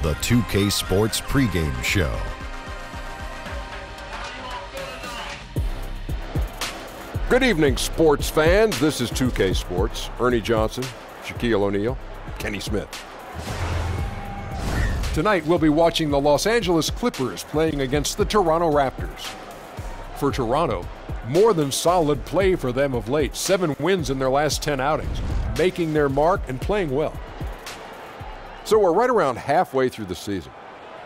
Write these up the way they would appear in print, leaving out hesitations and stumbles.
the 2K Sports pregame show. Good evening, sports fans. This is 2K Sports. Ernie Johnson, Shaquille O'Neal, Kenny Smith. Tonight, we'll be watching the Los Angeles Clippers playing against the Toronto Raptors. For Toronto, more than solid play for them of late. 7 wins in their last 10 outings, making their mark and playing well. So we're right around halfway through the season.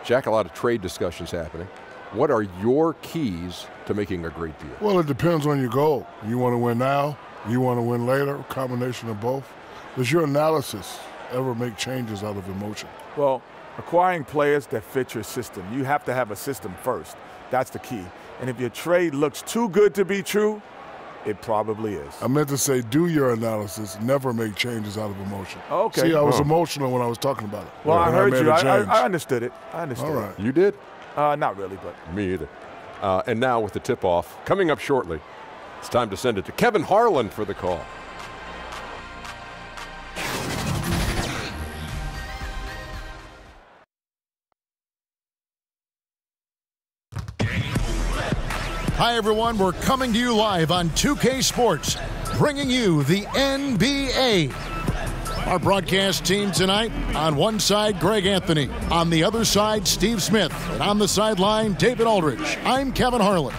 Jack, a lot of trade discussions happening. What are your keys to making a great deal? Well, it depends on your goal. You want to win now? You want to win later? A combination of both? Does your analysis ever make changes out of emotion? Well, acquiring players that fit your system. You have to have a system first. That's the key. And if your trade looks too good to be true, it probably is. I meant to say, do your analysis, never make changes out of emotion. Okay. See, I was emotional when I was talking about it. Well, I heard you. I understood it. I understood All right. it. You did? Not really, but. Me either. And now with the tip-off coming up shortly, it's time to send it to Kevin Harlan for the call. Hi, everyone. We're coming to you live on 2K Sports, bringing you the NBA. Our broadcast team tonight, on one side, Greg Anthony. On the other side, Steve Smith. And on the sideline, David Aldridge. I'm Kevin Harlan.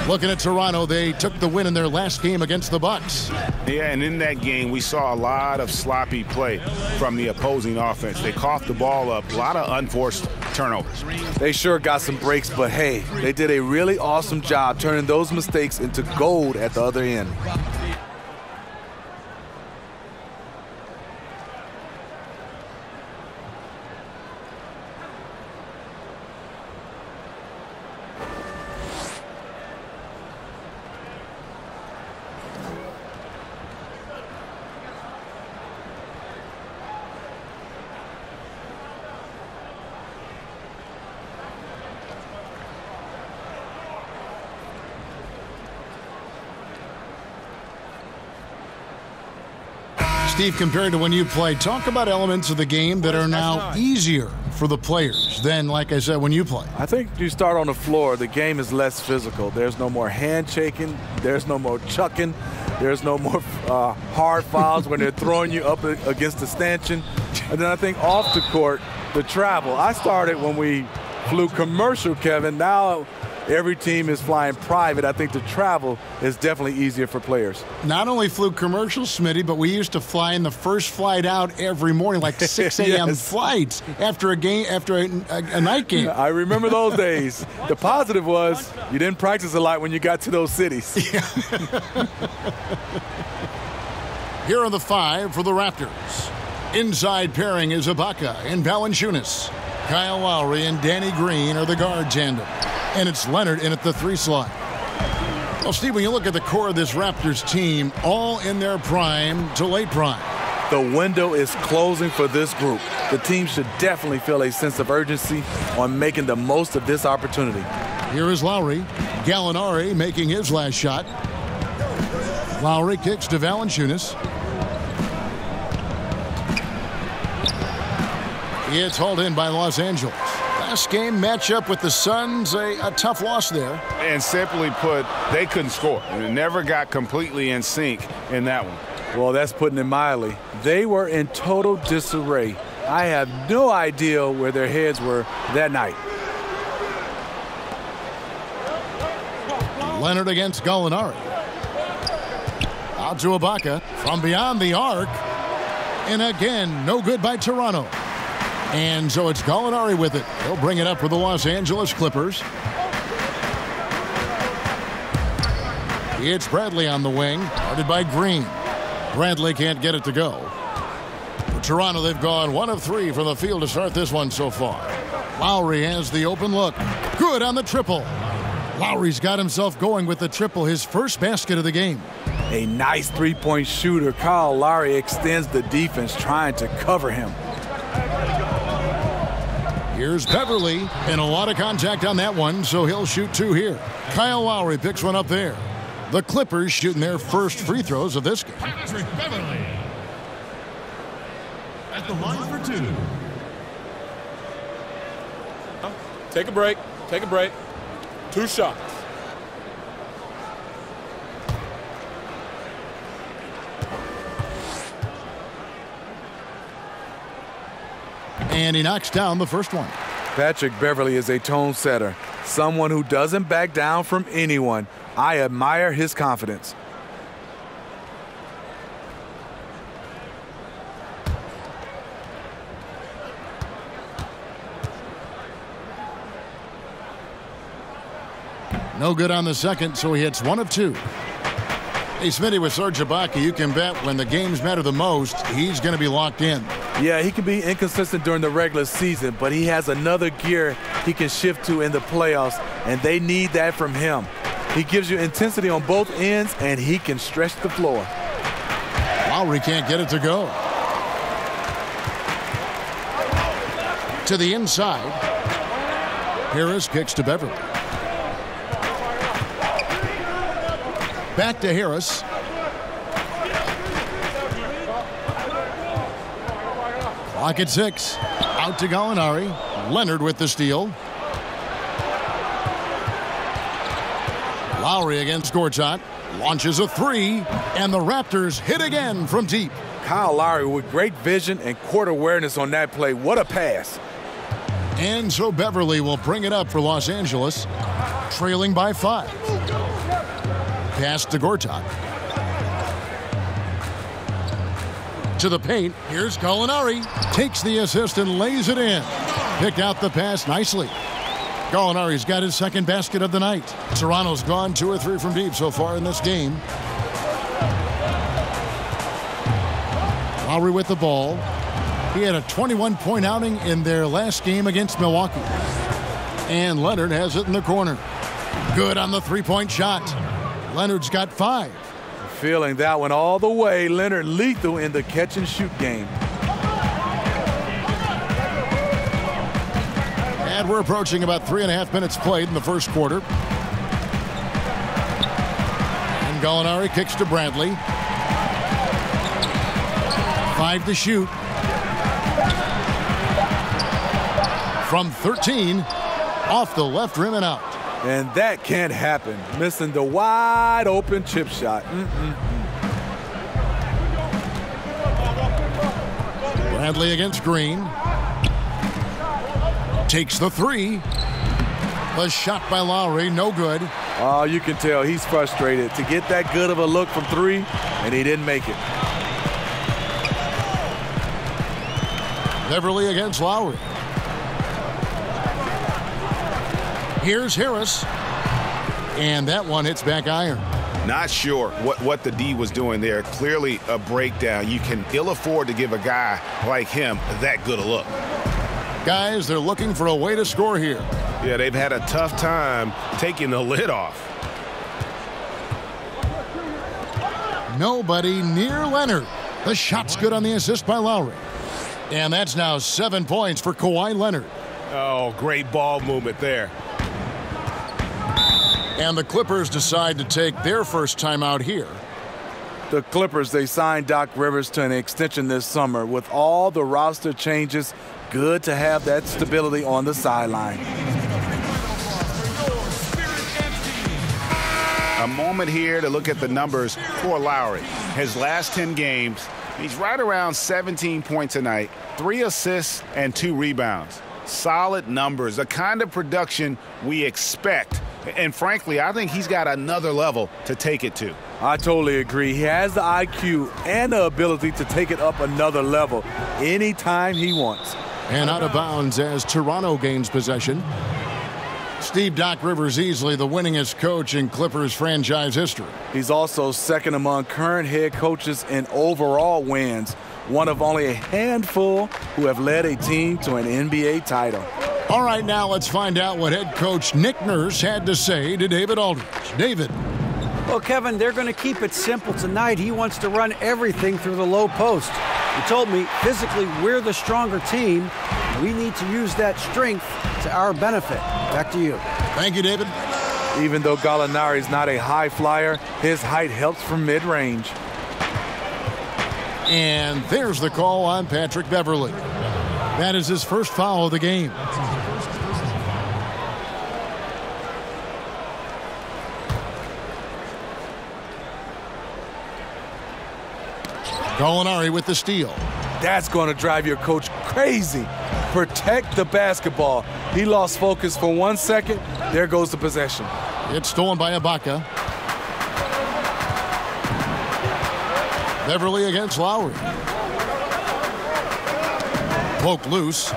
Looking at Toronto, they took the win in their last game against the Bucks. Yeah, and in that game, we saw a lot of sloppy play from the opposing offense. They coughed the ball up, a lot of unforced turnovers. They sure got some breaks, but hey, they did a really awesome job turning those mistakes into gold at the other end. Steve, compared to when you played, talk about elements of the game that are now easier for the players than, like I said, when you play. I think you start on the floor, the game is less physical. There's no more handshaking. There's no more chucking. There's no more hard fouls when they're throwing you up against the stanchion. And then I think off the court, the travel. I started when we flew commercial, Kevin. Now every team is flying private. I think the travel is definitely easier for players. Not only flew commercial, Smitty, but we used to fly in the first flight out every morning, like 6 a.m. Yes. flights after a game, after a night game. I remember those days. The positive was you didn't practice a lot when you got to those cities. Here are the 5 for the Raptors. Inside pairing is Ibaka and Valanciunas. Kyle Lowry and Danny Green are the guard tandem. And it's Leonard in at the 3 slot. Well, Steve, when you look at the core of this Raptors team, all in their prime to late prime. The window is closing for this group. The team should definitely feel a sense of urgency on making the most of this opportunity. Here is Lowry. Gallinari making his last shot. Lowry kicks to Valanciunas. It's hauled in by Los Angeles. Last game matchup with the Suns, a tough loss there. And simply put, they couldn't score. And it never got completely in sync in that one. Well, that's putting it mildly. They were in total disarray. I have no idea where their heads were that night. Leonard against Gallinari. Out to Ibaka from beyond the arc. And again, no good by Toronto. And so it's Gallinari with it. He'll bring it up for the Los Angeles Clippers. It's Bradley on the wing, guarded by Green. Bradley can't get it to go. For Toronto, they've gone 1 of 3 from the field to start this one so far. Lowry has the open look. Good on the triple. Lowry's got himself going with the triple, his first basket of the game. A nice three-point shooter. Kyle Lowry extends the defense, trying to cover him. Here's Beverly, and a lot of contact on that one, so he'll shoot 2 here. Kyle Lowry picks one up there. The Clippers shooting their first free throws of this game. Patrick Beverly at the line for 2. Take a break. Take a break. 2 shots. And he knocks down the first one. Patrick Beverley is a tone setter, someone who doesn't back down from anyone. I admire his confidence. No good on the second, so he hits 1 of 2. Hey, Smitty, with Serge Ibaka, you can bet when the games matter the most, he's going to be locked in. Yeah, he can be inconsistent during the regular season, but he has another gear he can shift to in the playoffs, and they need that from him. He gives you intensity on both ends, and he can stretch the floor. Lowry can't get it to go. To the inside. Harris kicks to Beverly. Back to Harris. Clock at 6. Out to Gallinari. Leonard with the steal. Lowry against Gortat. Launches a 3. And the Raptors hit again from deep. Kyle Lowry with great vision and court awareness on that play. What a pass. And so Beverly will bring it up for Los Angeles. Trailing by 5. Pass to Gortat. To the paint. Here's Gallinari. Takes the assist and lays it in. Picked out the pass nicely. Gallinari's got his second basket of the night. Toronto's gone 2 or 3 from deep so far in this game. Lowry with the ball. He had a 21-point outing in their last game against Milwaukee. And Leonard has it in the corner. Good on the 3-point shot. Leonard's got 5. Feeling that one all the way. Leonard lethal in the catch-and-shoot game. And we're approaching about 3.5 minutes played in the first quarter. And Gallinari kicks to Bradley. 5 to shoot. From 13, off the left rim and out. And that can't happen. Missing the wide open chip shot. Bradley against Green. Takes the 3. The shot by Lowry, no good. Oh, you can tell he's frustrated to get that good of a look from 3, and he didn't make it. Beverly against Lowry. Here's Harris. And that one hits back iron. Not sure what the D was doing there. Clearly a breakdown. You can ill afford to give a guy like him that good a look. Guys, they're looking for a way to score here. Yeah, they've had a tough time taking the lid off. Nobody near Leonard. The shot's good on the assist by Lowry. And that's now 7 points for Kawhi Leonard. Oh, great ball movement there. And the Clippers decide to take their first timeout here. The Clippers, they signed Doc Rivers to an extension this summer. With all the roster changes, good to have that stability on the sideline. A moment here to look at the numbers for Lowry. His last 10 games, he's right around 17 points a night, 3 assists and 2 rebounds. Solid numbers, the kind of production we expect. And frankly, I think he's got another level to take it to. I totally agree. He has the IQ and the ability to take it up another level anytime he wants. And out of bounds as Toronto gains possession. Steve Doc Rivers easily the winningest coach in Clippers franchise history. He's also second among current head coaches in overall wins, one of only a handful who have led a team to an NBA title. All right, now let's find out what head coach Nick Nurse had to say to David Aldridge. David. Well, Kevin, they're going to keep it simple tonight. He wants to run everything through the low post. He told me physically we're the stronger team. We need to use that strength to our benefit. Back to you. Thank you, David. Even though Gallinari is not a high flyer, his height helps from mid-range. And there's the call on Patrick Beverley. That is his first foul of the game. Gallinari with the steal. That's going to drive your coach crazy. Protect the basketball. He lost focus for 1 second. There goes the possession. It's stolen by Ibaka. Beverly against Lowry. Poke loose.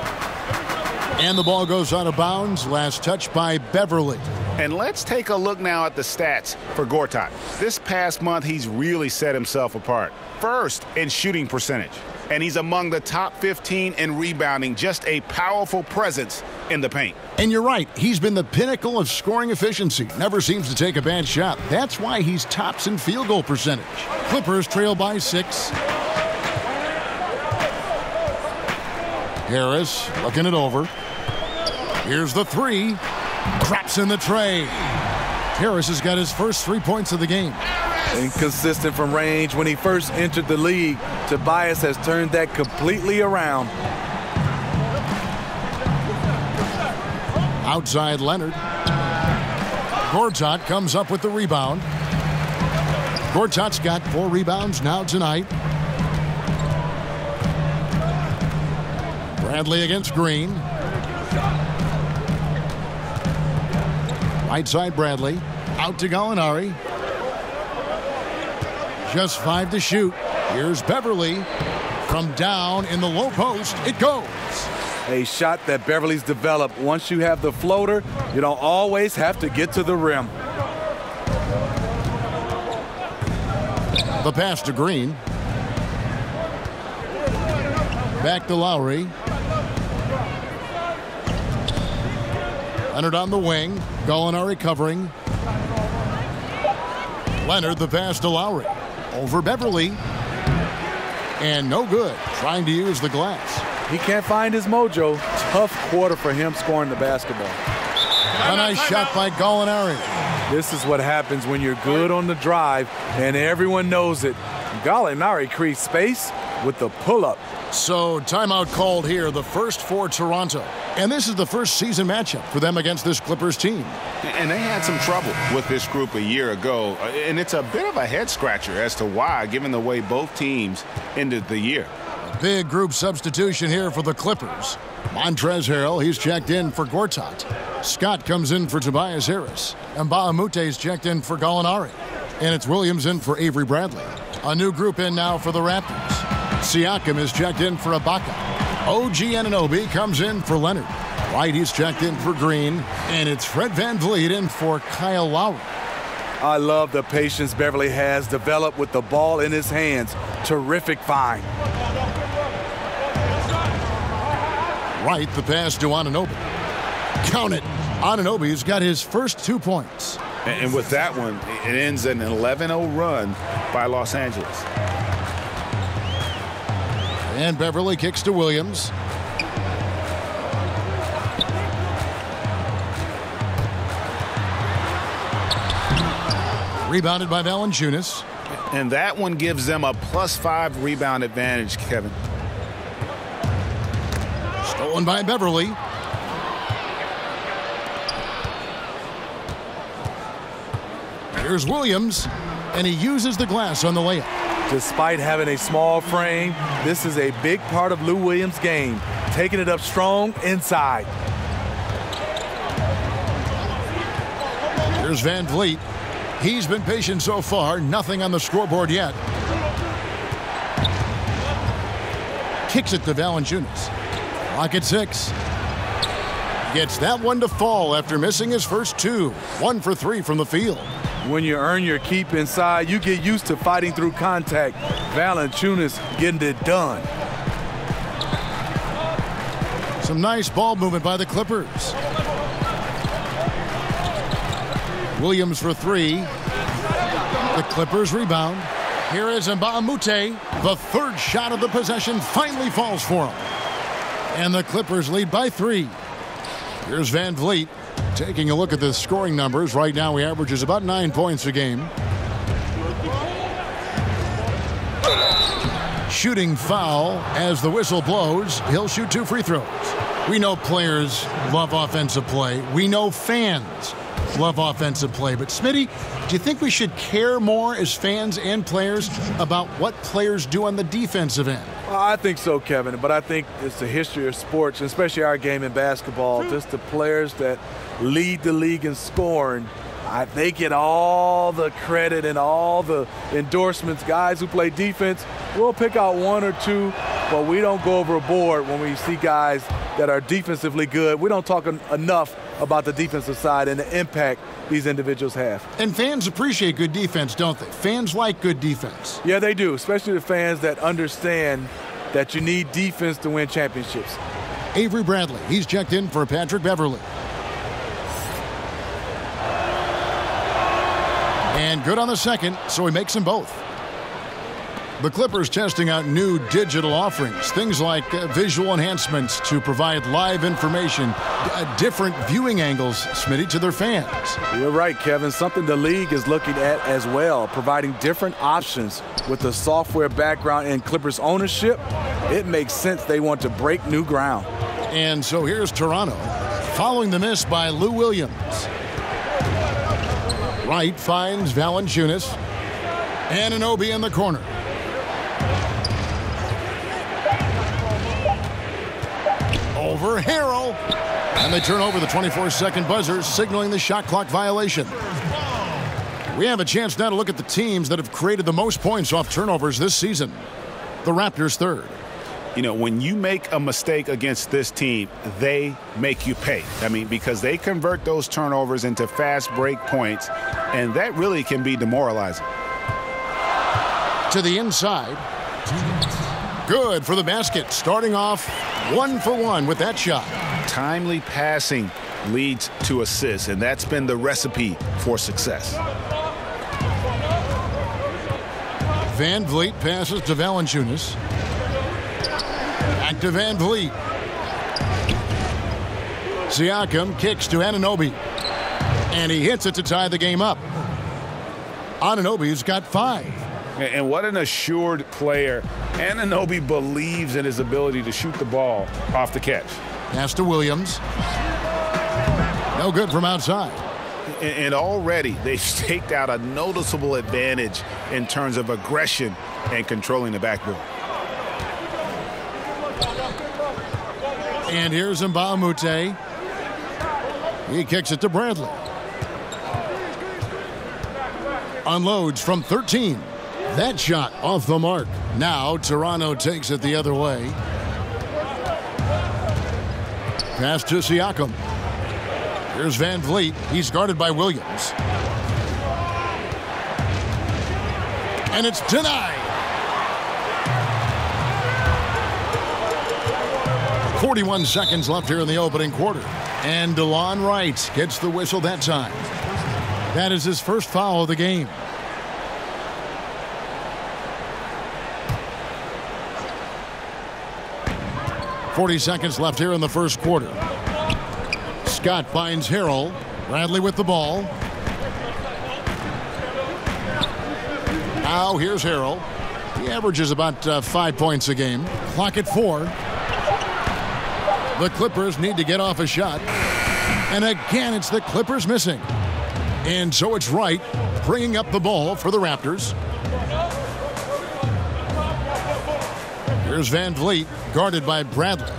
And the ball goes out of bounds. Last touch by Beverly. And let's take a look now at the stats for Gortat. This past month, he's really set himself apart. First in shooting percentage. And he's among the top 15 in rebounding. Just a powerful presence in the paint. And you're right. He's been the pinnacle of scoring efficiency. Never seems to take a bad shot. That's why he's tops in field goal percentage. Clippers trail by 6. Harris looking it over. Here's the 3. Drops in the tray. Harris has got his first 3 points of the game. Inconsistent from range. When he first entered the league, Tobias has turned that completely around. Outside Leonard. Gortat comes up with the rebound. Gortat's got 4 rebounds now tonight. Bradley against Green. Right side Bradley. Out to Gallinari. Just 5 to shoot. Here's Beverly. From down in the low post, it goes. A shot that Beverly's developed. Once you have the floater, you don't always have to get to the rim. The pass to Green. Back to Lowry. Leonard on the wing. Gallinari covering. Leonard the pass to Lowry. Over Beverly. And no good. Trying to use the glass. He can't find his mojo. Tough quarter for him scoring the basketball. A nice shot by Gallinari. This is what happens when you're good on the drive and everyone knows it. Gallinari creates space with the pull-up. So timeout called here, the first for Toronto. And this is the first season matchup for them against this Clippers team. And they had some trouble with this group a year ago. And it's a bit of a head-scratcher as to why, given the way both teams ended the year. A big group substitution here for the Clippers. Montrezl Harrell, he's checked in for Gortat. Scott comes in for Tobias Harris. And Mbah-a-Moute's checked in for Gallinari. And it's Williams in for Avery Bradley. A new group in now for the Raptors. Siakam is checked in for Ibaka. OG Anunoby comes in for Leonard. White, he's checked in for Green. And it's Fred VanVleet in for Kyle Lowry. I love the patience Beverly has developed with the ball in his hands. Terrific find. Right, the pass to Anunoby. Count it. Anunoby's got his first 2 points. And with that one, it ends an 11-0 run by Los Angeles. And Beverly kicks to Williams. Rebounded by Valanciunas. And that one gives them a +5 rebound advantage, Kevin. Stolen by Beverly. Here's Williams, and he uses the glass on the layup. Despite having a small frame, this is a big part of Lou Williams' game. Taking it up strong inside. Here's VanVleet. He's been patient so far. Nothing on the scoreboard yet. Kicks it to Valanciunas. Clock at 6. Gets that one to fall after missing his first 2. 1 for 3 from the field. When you earn your keep inside, you get used to fighting through contact. Valanciunas getting it done. Some nice ball movement by the Clippers. Williams for 3. The Clippers rebound. Here is Mbah-a-Moute. The third shot of the possession finally falls for him. And the Clippers lead by 3. Here's VanVleet. Taking a look at the scoring numbers, right now he averages about 9 points a game. Shooting foul as the whistle blows. He'll shoot 2 free throws. We know players love offensive play. We know fans Love offensive play. But, Smitty, do you think we should care more as fans and players about what players do on the defensive end? Well, I think so, Kevin. But I think it's the history of sports, especially our game in basketball. Just the players that lead the league in scoring, they get all the credit and all the endorsements. Guys who play defense, we'll pick out one or two, but we don't go overboard when we see guys that are defensively good. We don't talk enough about the defensive side and the impact these individuals have. And fans appreciate good defense, don't they? Fans like good defense. Yeah, they do, especially the fans that understand that you need defense to win championships. Avery Bradley, he's checked in for Patrick Beverly. And good on the second, so he makes them both. The Clippers testing out new digital offerings, things like visual enhancements to provide live information, different viewing angles, Smitty, to their fans. You're right, Kevin. Something the league is looking at as well, providing different options with the software background and Clippers ownership. It makes sense they want to break new ground. And so here's Toronto, following the miss by Lou Williams. Wright finds Valanciunas. Anunoby in the corner. Over Harrell. And they turn over the 24-second buzzer, signaling the shot clock violation. We have a chance now to look at the teams that have created the most points off turnovers this season. The Raptors third. You know, when you make a mistake against this team, they make you pay. I mean, because they convert those turnovers into fast break points, and that really can be demoralizing. To the inside. Good for the basket, starting off 1 for 1 with that shot. Timely passing leads to assists, and that's been the recipe for success. Van Vliet passes to Valanciunas. Back to Van Vliet. Siakam kicks to Anunoby. And he hits it to tie the game up. Anunoby's got 5. And what an assured player. Anunoby believes in his ability to shoot the ball off the catch. Pass to Williams. No good from outside. And already they've staked out a noticeable advantage in terms of aggression and controlling the backboard. And here's Mbah Moute. He kicks it to Bradley. Unloads from 13. That shot off the mark. Now Toronto takes it the other way. Pass to Siakam. Here's Van Vliet. He's guarded by Williams. And it's denied. 41 seconds left here in the opening quarter. And DeLon Wright gets the whistle that time. That is his first foul of the game. .40 seconds left here in the first quarter. Scott finds Harrell. Bradley with the ball. Now here's Harrell. He averages about 5 points a game. Clock at 4. The Clippers need to get off a shot. And again, it's the Clippers missing. And so it's Wright bringing up the ball for the Raptors. Here's Van Vliet, guarded by Bradley.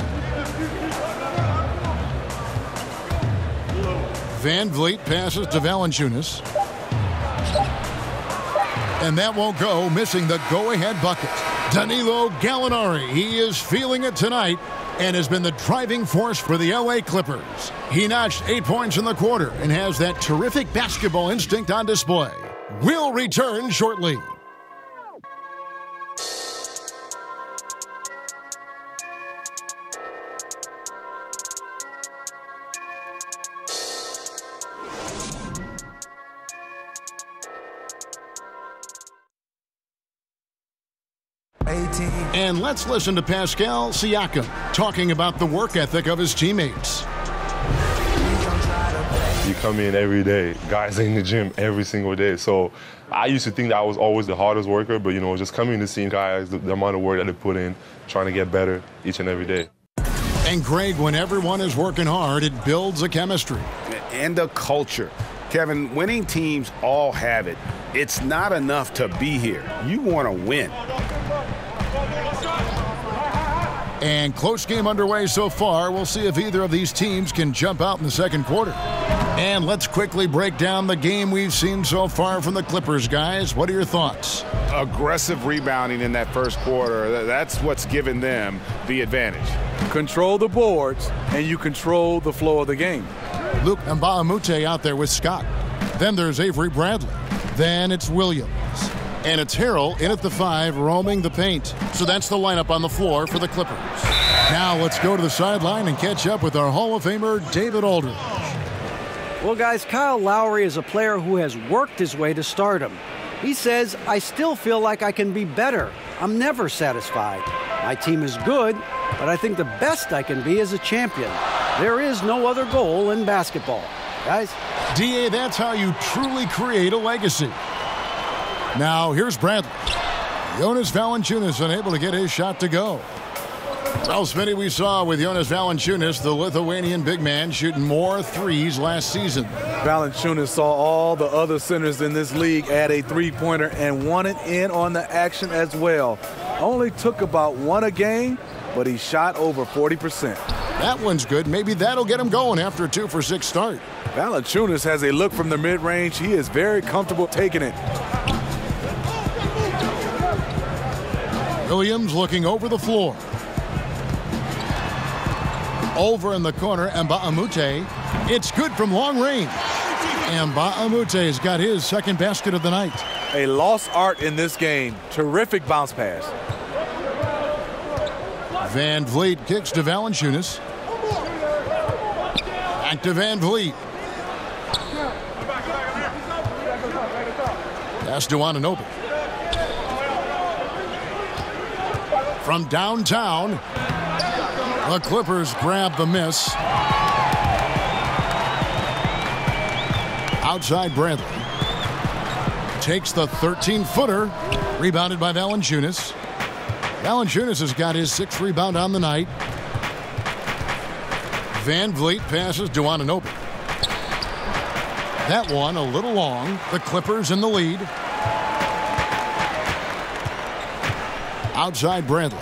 Van Vliet passes to Valanciunas. And that won't go, missing the go-ahead bucket. Danilo Gallinari, he is feeling it tonight and has been the driving force for the LA Clippers. He notched 8 points in the quarter and has that terrific basketball instinct on display. We'll return shortly. And let's listen to Pascal Siakam talking about the work ethic of his teammates. You come in every day. Guys in the gym every single day. So I used to think that I was always the hardest worker, but, you know, just coming to see guys, the amount of work that they put in, trying to get better each and every day. And, Greg, when everyone is working hard, it builds a chemistry. And a culture. Kevin, winning teams all have it. It's not enough to be here. You want to win. And close game underway so far. We'll see if either of these teams can jump out in the second quarter. And let's quickly break down the game we've seen so far from the Clippers, guys. What are your thoughts? Aggressive rebounding in that first quarter. That's what's given them the advantage. Control the boards, and you control the flow of the game. Luke Mbamute out there with Scott. Then there's Avery Bradley. Then it's Williams. And it's Harrell in at the 5, roaming the paint. So that's the lineup on the floor for the Clippers. Now let's go to the sideline and catch up with our Hall of Famer, David Aldridge. Well, guys, Kyle Lowry is a player who has worked his way to stardom. He says, I still feel like I can be better. I'm never satisfied. My team is good, but I think the best I can be is a champion. There is no other goal in basketball. Guys? D.A., that's how you truly create a legacy. Now, here's Bradley. Jonas Valanciunas unable to get his shot to go. Well, Smitty, we saw with Jonas Valanciunas, the Lithuanian big man, shooting more threes last season. Valanciunas saw all the other centers in this league add a three-pointer and wanted in on the action as well. Only took about 1 a game, but he shot over 40%. That one's good. Maybe that'll get him going after a 2-for-6 start. Valanciunas has a look from the mid-range. He is very comfortable taking it. Williams looking over the floor. Over in the corner, Mbamute. It's good from long range. Mbamute has got his second basket of the night. A lost art in this game. Terrific bounce pass. Van Vliet kicks to Valanciunas. Back to Van Vliet. Pass to Anunoby. From downtown, the Clippers grab the miss. Outside Bradley. Takes the 13-footer. Rebounded by Valanciunas. Valanciunas has got his 6th rebound on the night. Van Vliet passes to Anunoby. That one a little long. The Clippers in the lead. Outside Bradley.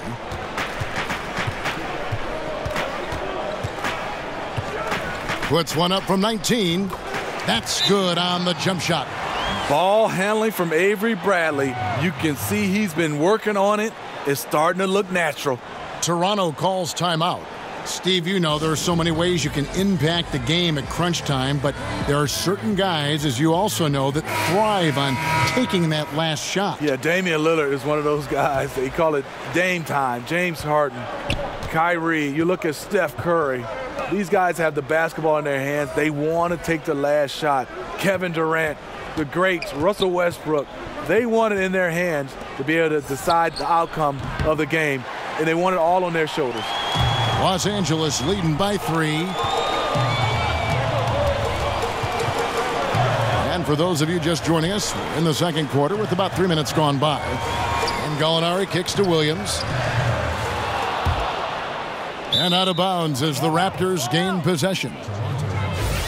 Puts one up from 19. That's good on the jump shot. Ball handling from Avery Bradley. You can see he's been working on it. It's starting to look natural. Toronto calls timeout. Steve, you know there are so many ways you can impact the game at crunch time, but there are certain guys, as you also know, that thrive on taking that last shot. Yeah, Damian Lillard is one of those guys. They call it Dame time. James Harden, Kyrie, you look at Steph Curry. These guys have the basketball in their hands. They want to take the last shot. Kevin Durant, the greats, Russell Westbrook, they want it in their hands to be able to decide the outcome of the game, and they want it all on their shoulders. Los Angeles leading by 3. And for those of you just joining us, in the second quarter with about 3 minutes gone by. And Gallinari kicks to Williams. And out of bounds as the Raptors gain possession.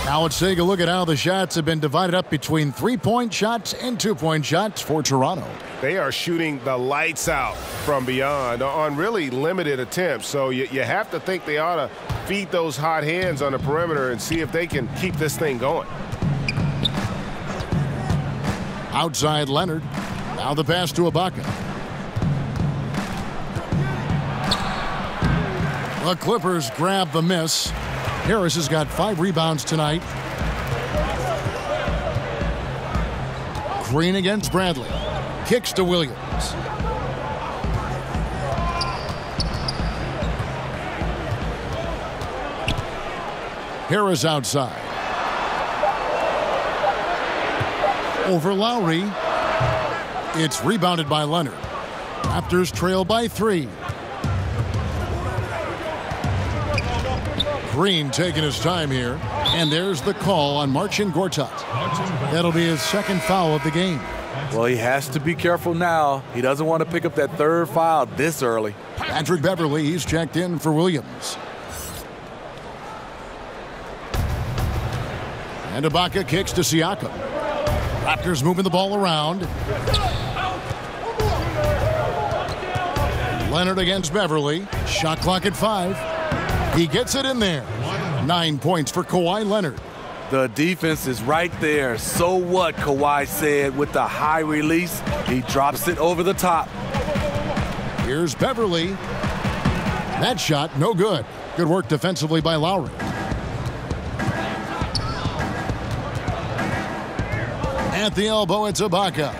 Now let's take a look at how the shots have been divided up between 3-point shots and 2-point shots for Toronto. They are shooting the lights out from beyond on really limited attempts. So you have to think they ought to feed those hot hands on the perimeter and see if they can keep this thing going. Outside Leonard. Now the pass to Ibaka. The Clippers grab the miss. Harris has got 5 rebounds tonight. Green against Bradley. Kicks to Williams. Harris outside. Over Lowry. It's rebounded by Leonard. Raptors trail by 3. Green taking his time here. And there's the call on Marcin Gortat. That'll be his second foul of the game. Well, he has to be careful now. He doesn't want to pick up that 3rd foul this early. Patrick Beverley, he's checked in for Williams. And Ibaka kicks to Siakam. Raptors moving the ball around. Leonard against Beverly. Shot clock at 5. He gets it in there. 9 points for Kawhi Leonard. The defense is right there. So what, Kawhi said with the high release. He drops it over the top. Here's Beverly. That shot, no good. Good work defensively by Lowry. At the elbow, it's Ibaka.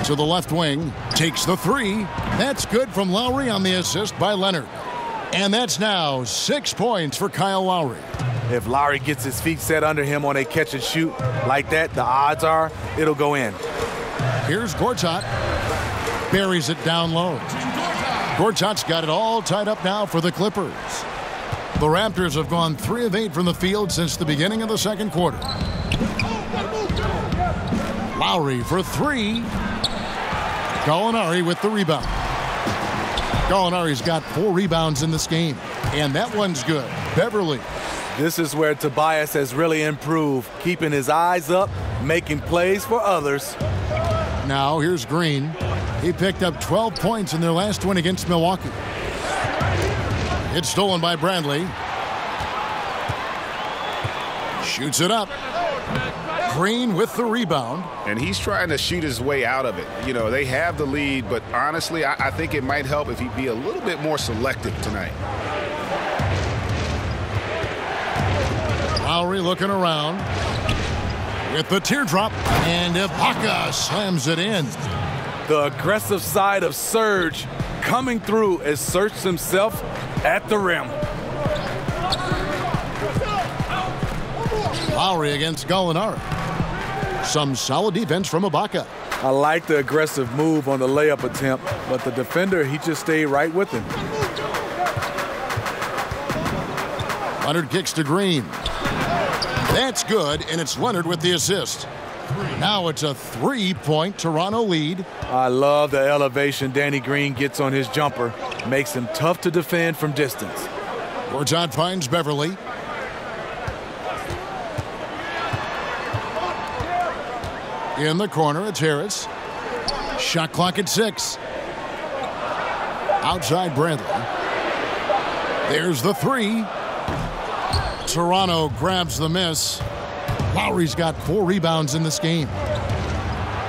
To the left wing. Takes the 3. That's good from Lowry on the assist by Leonard. And that's now 6 points for Kyle Lowry. If Lowry gets his feet set under him on a catch and shoot like that, the odds are it'll go in. Here's Gortat. Buries it down low. Gortat's got it all tied up now for the Clippers. The Raptors have gone 3 of 8 from the field since the beginning of the second quarter. Lowry for 3. Gallinari with the rebound. Gallinari's got 4 rebounds in this game, and that one's good. Beverly. This is where Tobias has really improved, keeping his eyes up, making plays for others. Now here's Green. He picked up 12 points in their last win against Milwaukee. It's stolen by Bradley. Shoots it up. Green with the rebound. And he's trying to shoot his way out of it. You know, they have the lead, but honestly, I think it might help if he'd be a little bit more selective tonight. Lowry looking around with the teardrop, and Ibaka slams it in. The aggressive side of Serge coming through as Serge himself at the rim. Lowry against Gallinari. Some solid defense from Ibaka. I like the aggressive move on the layup attempt, but the defender, he just stayed right with him. Leonard kicks to Green. That's good, and it's Leonard with the assist. Now it's a 3-point Toronto lead. I love the elevation Danny Green gets on his jumper. Makes him tough to defend from distance. Gortat finds Beverly. In the corner, it's Harris. Shot clock at 6. Outside Bradley. There's the 3. Toronto grabs the miss. Lowry's got 4 rebounds in this game.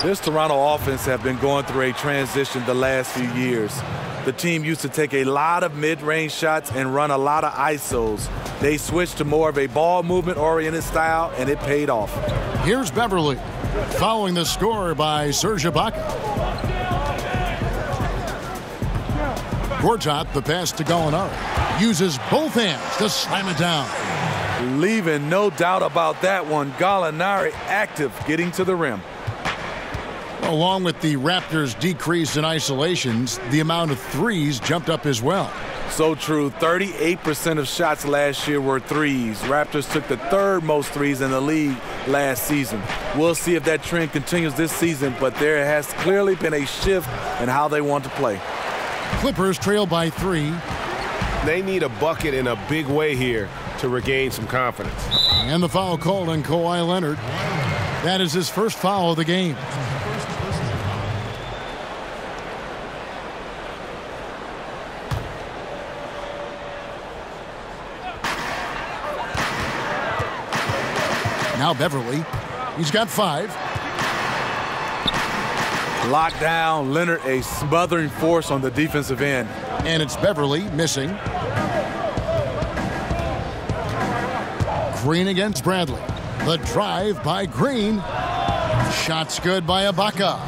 This Toronto offense have been going through a transition the last few years. The team used to take a lot of mid-range shots and run a lot of ISOs. They switched to more of a ball movement-oriented style, and it paid off. Here's Beverly, following the score by Serge Ibaka. Gortat, the pass to Gallinari, uses both hands to slam it down. Leaving no doubt about that one. Gallinari active, getting to the rim. Along with the Raptors' decrease in isolations, the amount of threes jumped up as well. So true. 38% of shots last year were threes. Raptors took the 3rd most threes in the league last season. We'll see if that trend continues this season, but there has clearly been a shift in how they want to play. Clippers trail by 3. They need a bucket in a big way here to regain some confidence. And the foul called on Kawhi Leonard. That is his first foul of the game. Now Beverly. He's got 5. Locked down. Leonard, a smothering force on the defensive end. And it's Beverly missing. Green against Bradley. The drive by Green. Shots good by Ibaka.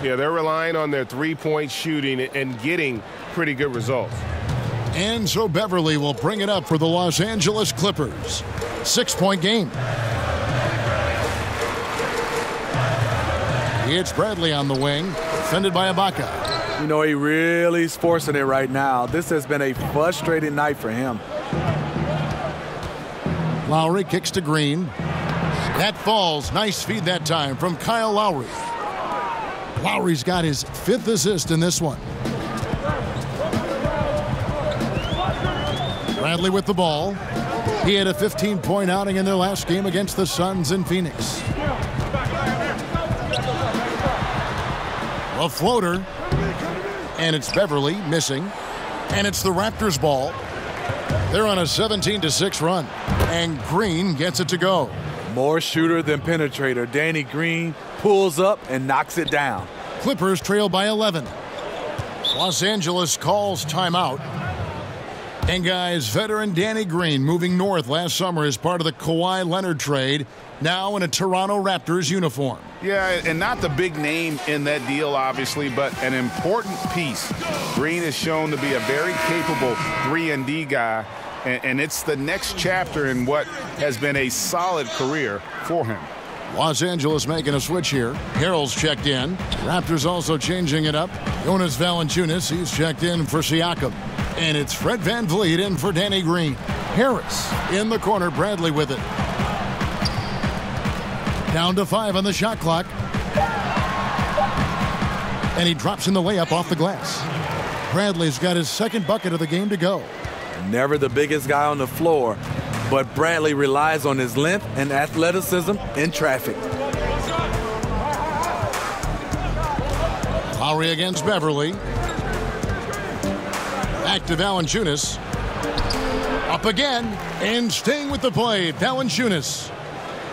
Yeah, they're relying on their 3-point shooting and getting pretty good results. And so Beverly will bring it up for the Los Angeles Clippers. 6-point game. It's Bradley on the wing, defended by Ibaka. You know, he really is forcing it right now. This has been a frustrating night for him. Lowry kicks to Green. That falls. Nice feed that time from Kyle Lowry. Lowry's got his 5th assist in this one. Bradley with the ball. He had a 15-point outing in their last game against the Suns in Phoenix. A floater, and it's Beverly missing, and it's the Raptors ball. They're on a 17-6 run, and Green gets it to go. More shooter than penetrator. Danny Green pulls up and knocks it down. Clippers trail by 11. Los Angeles calls timeout. And guys, veteran Danny Green moving north last summer as part of the Kawhi Leonard trade, now in a Toronto Raptors uniform. Yeah, and not the big name in that deal, obviously, but an important piece. Green has shown to be a very capable 3-and-D guy, and it's the next chapter in what has been a solid career for him. Los Angeles making a switch here. Harrell's checked in. Raptors also changing it up. Jonas Valanciunas, he's checked in for Siakam. And it's Fred VanVleet in for Danny Green. Harris in the corner, Bradley with it. Down to 5 on the shot clock. And he drops in the layup off the glass. Bradley's got his second bucket of the game to go. Never the biggest guy on the floor, but Bradley relies on his length and athleticism in traffic. Lowry against Beverly. Back to Valanciunas. Up again, and staying with the play, Valanciunas.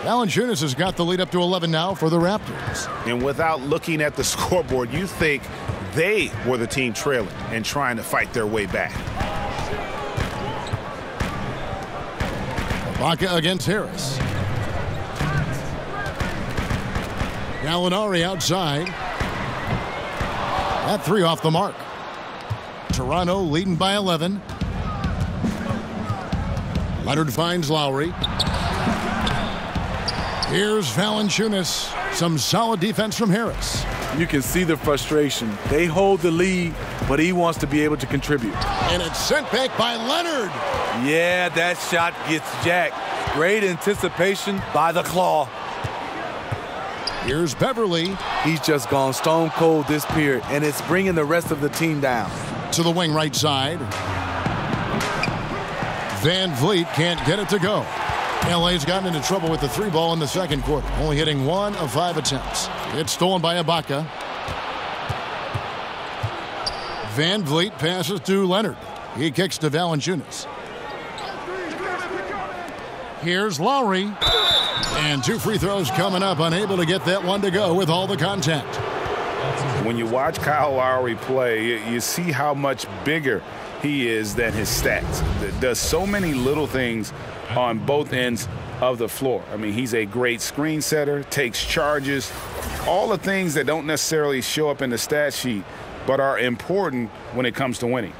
Valanciunas has got the lead up to 11 now for the Raptors. And without looking at the scoreboard, you think they were the team trailing and trying to fight their way back. Ibaka against Harris. Gallinari outside. That three off the mark. Toronto leading by 11. Leonard finds Lowry. Here's Valanciunas. Some solid defense from Harris. You can see the frustration. They hold the lead, but he wants to be able to contribute. And it's sent back by Leonard. Yeah, that shot gets jacked. Great anticipation by the claw. Here's Beverly. He's just gone stone cold this period, and it's bringing the rest of the team down. To the wing right side. VanVleet can't get it to go. LA's gotten into trouble with the three ball in the second quarter, only hitting 1 of 5 attempts. It's stolen by Ibaka. VanVleet passes to Leonard. He kicks to Valanciunas. Here's Lowry. And 2 free throws coming up, unable to get that one to go with all the contact. When you watch Kyle Lowry play, you see how much bigger he is than his stats. Does so many little things on both ends of the floor. I mean, he's a great screen setter, takes charges, all the things that don't necessarily show up in the stat sheet, but are important when it comes to winning.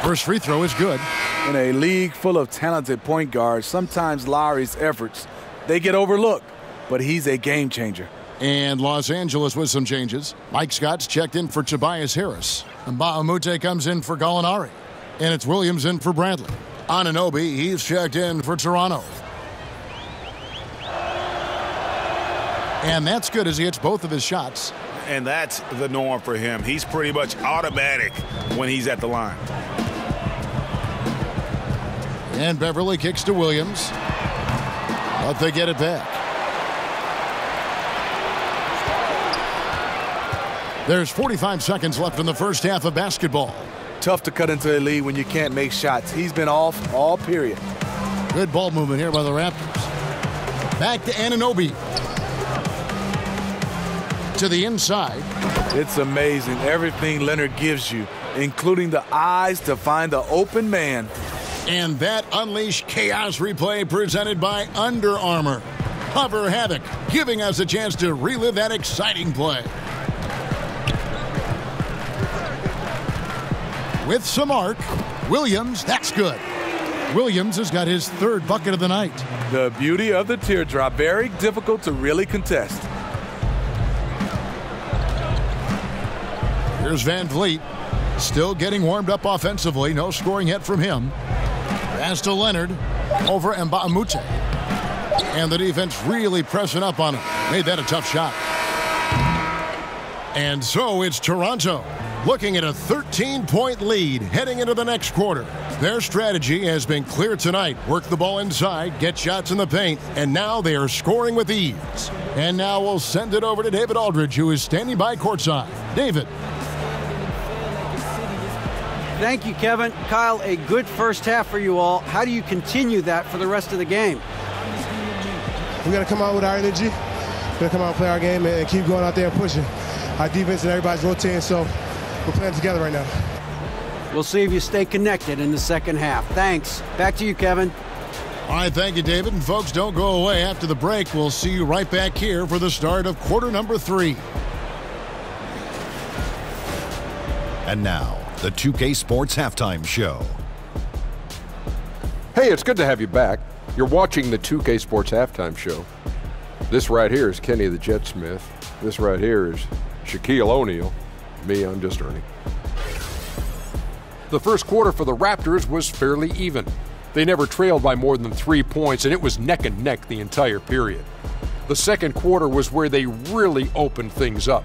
First free throw is good. In a league full of talented point guards, sometimes Lowry's efforts, they get overlooked, but he's a game changer. And Los Angeles with some changes. Mike Scott's checked in for Tobias Harris. And Bahamute comes in for Gallinari. And it's Williams in for Bradley. Anunoby, he's checked in for Toronto. And that's good as he hits both of his shots. And that's the norm for him. He's pretty much automatic when he's at the line. And Beverly kicks to Williams. But they get it back. There's 45 seconds left in the first half of basketball. Tough to cut into a lead when you can't make shots. He's been off all period. Good ball movement here by the Raptors. Back to Anunoby. To the inside. It's amazing everything Leonard gives you, including the eyes to find the open man. And that Unleash Chaos replay presented by Under Armour. Cover Havoc, giving us a chance to relive that exciting play. With some arc, Williams, that's good. Williams has got his third bucket of the night. The beauty of the teardrop, very difficult to really contest. Here's VanVleet. Still getting warmed up offensively. No scoring yet from him. Pass to Leonard over Mbamute. And the defense really pressing up on him. Made that a tough shot. And so it's Toronto looking at a 13-point lead heading into the next quarter. Their strategy has been clear tonight. Work the ball inside, get shots in the paint, and now they are scoring with ease. And now we'll send it over to David Aldridge, who is standing by courtside. David. Thank you, Kevin. Kyle, a good first half for you all. How do you continue that for the rest of the game? We got to come out with our energy. We got to come out and play our game and keep going out there and pushing. Our defense and everybody's rotating, so we're playing together right now. We'll see if you stay connected in the second half. Thanks. Back to you, Kevin. All right, thank you, David. And folks, don't go away. After the break, we'll see you right back here for the start of quarter number 3. And now, the 2K Sports Halftime Show. Hey, it's good to have you back. You're watching the 2K Sports Halftime Show. This right here is Kenny the Jet Smith. This right here is Shaquille O'Neal. Me, I'm just Ernie. The first quarter for the Raptors was fairly even. They never trailed by more than 3 points, and it was neck and neck the entire period. The second quarter was where they really opened things up.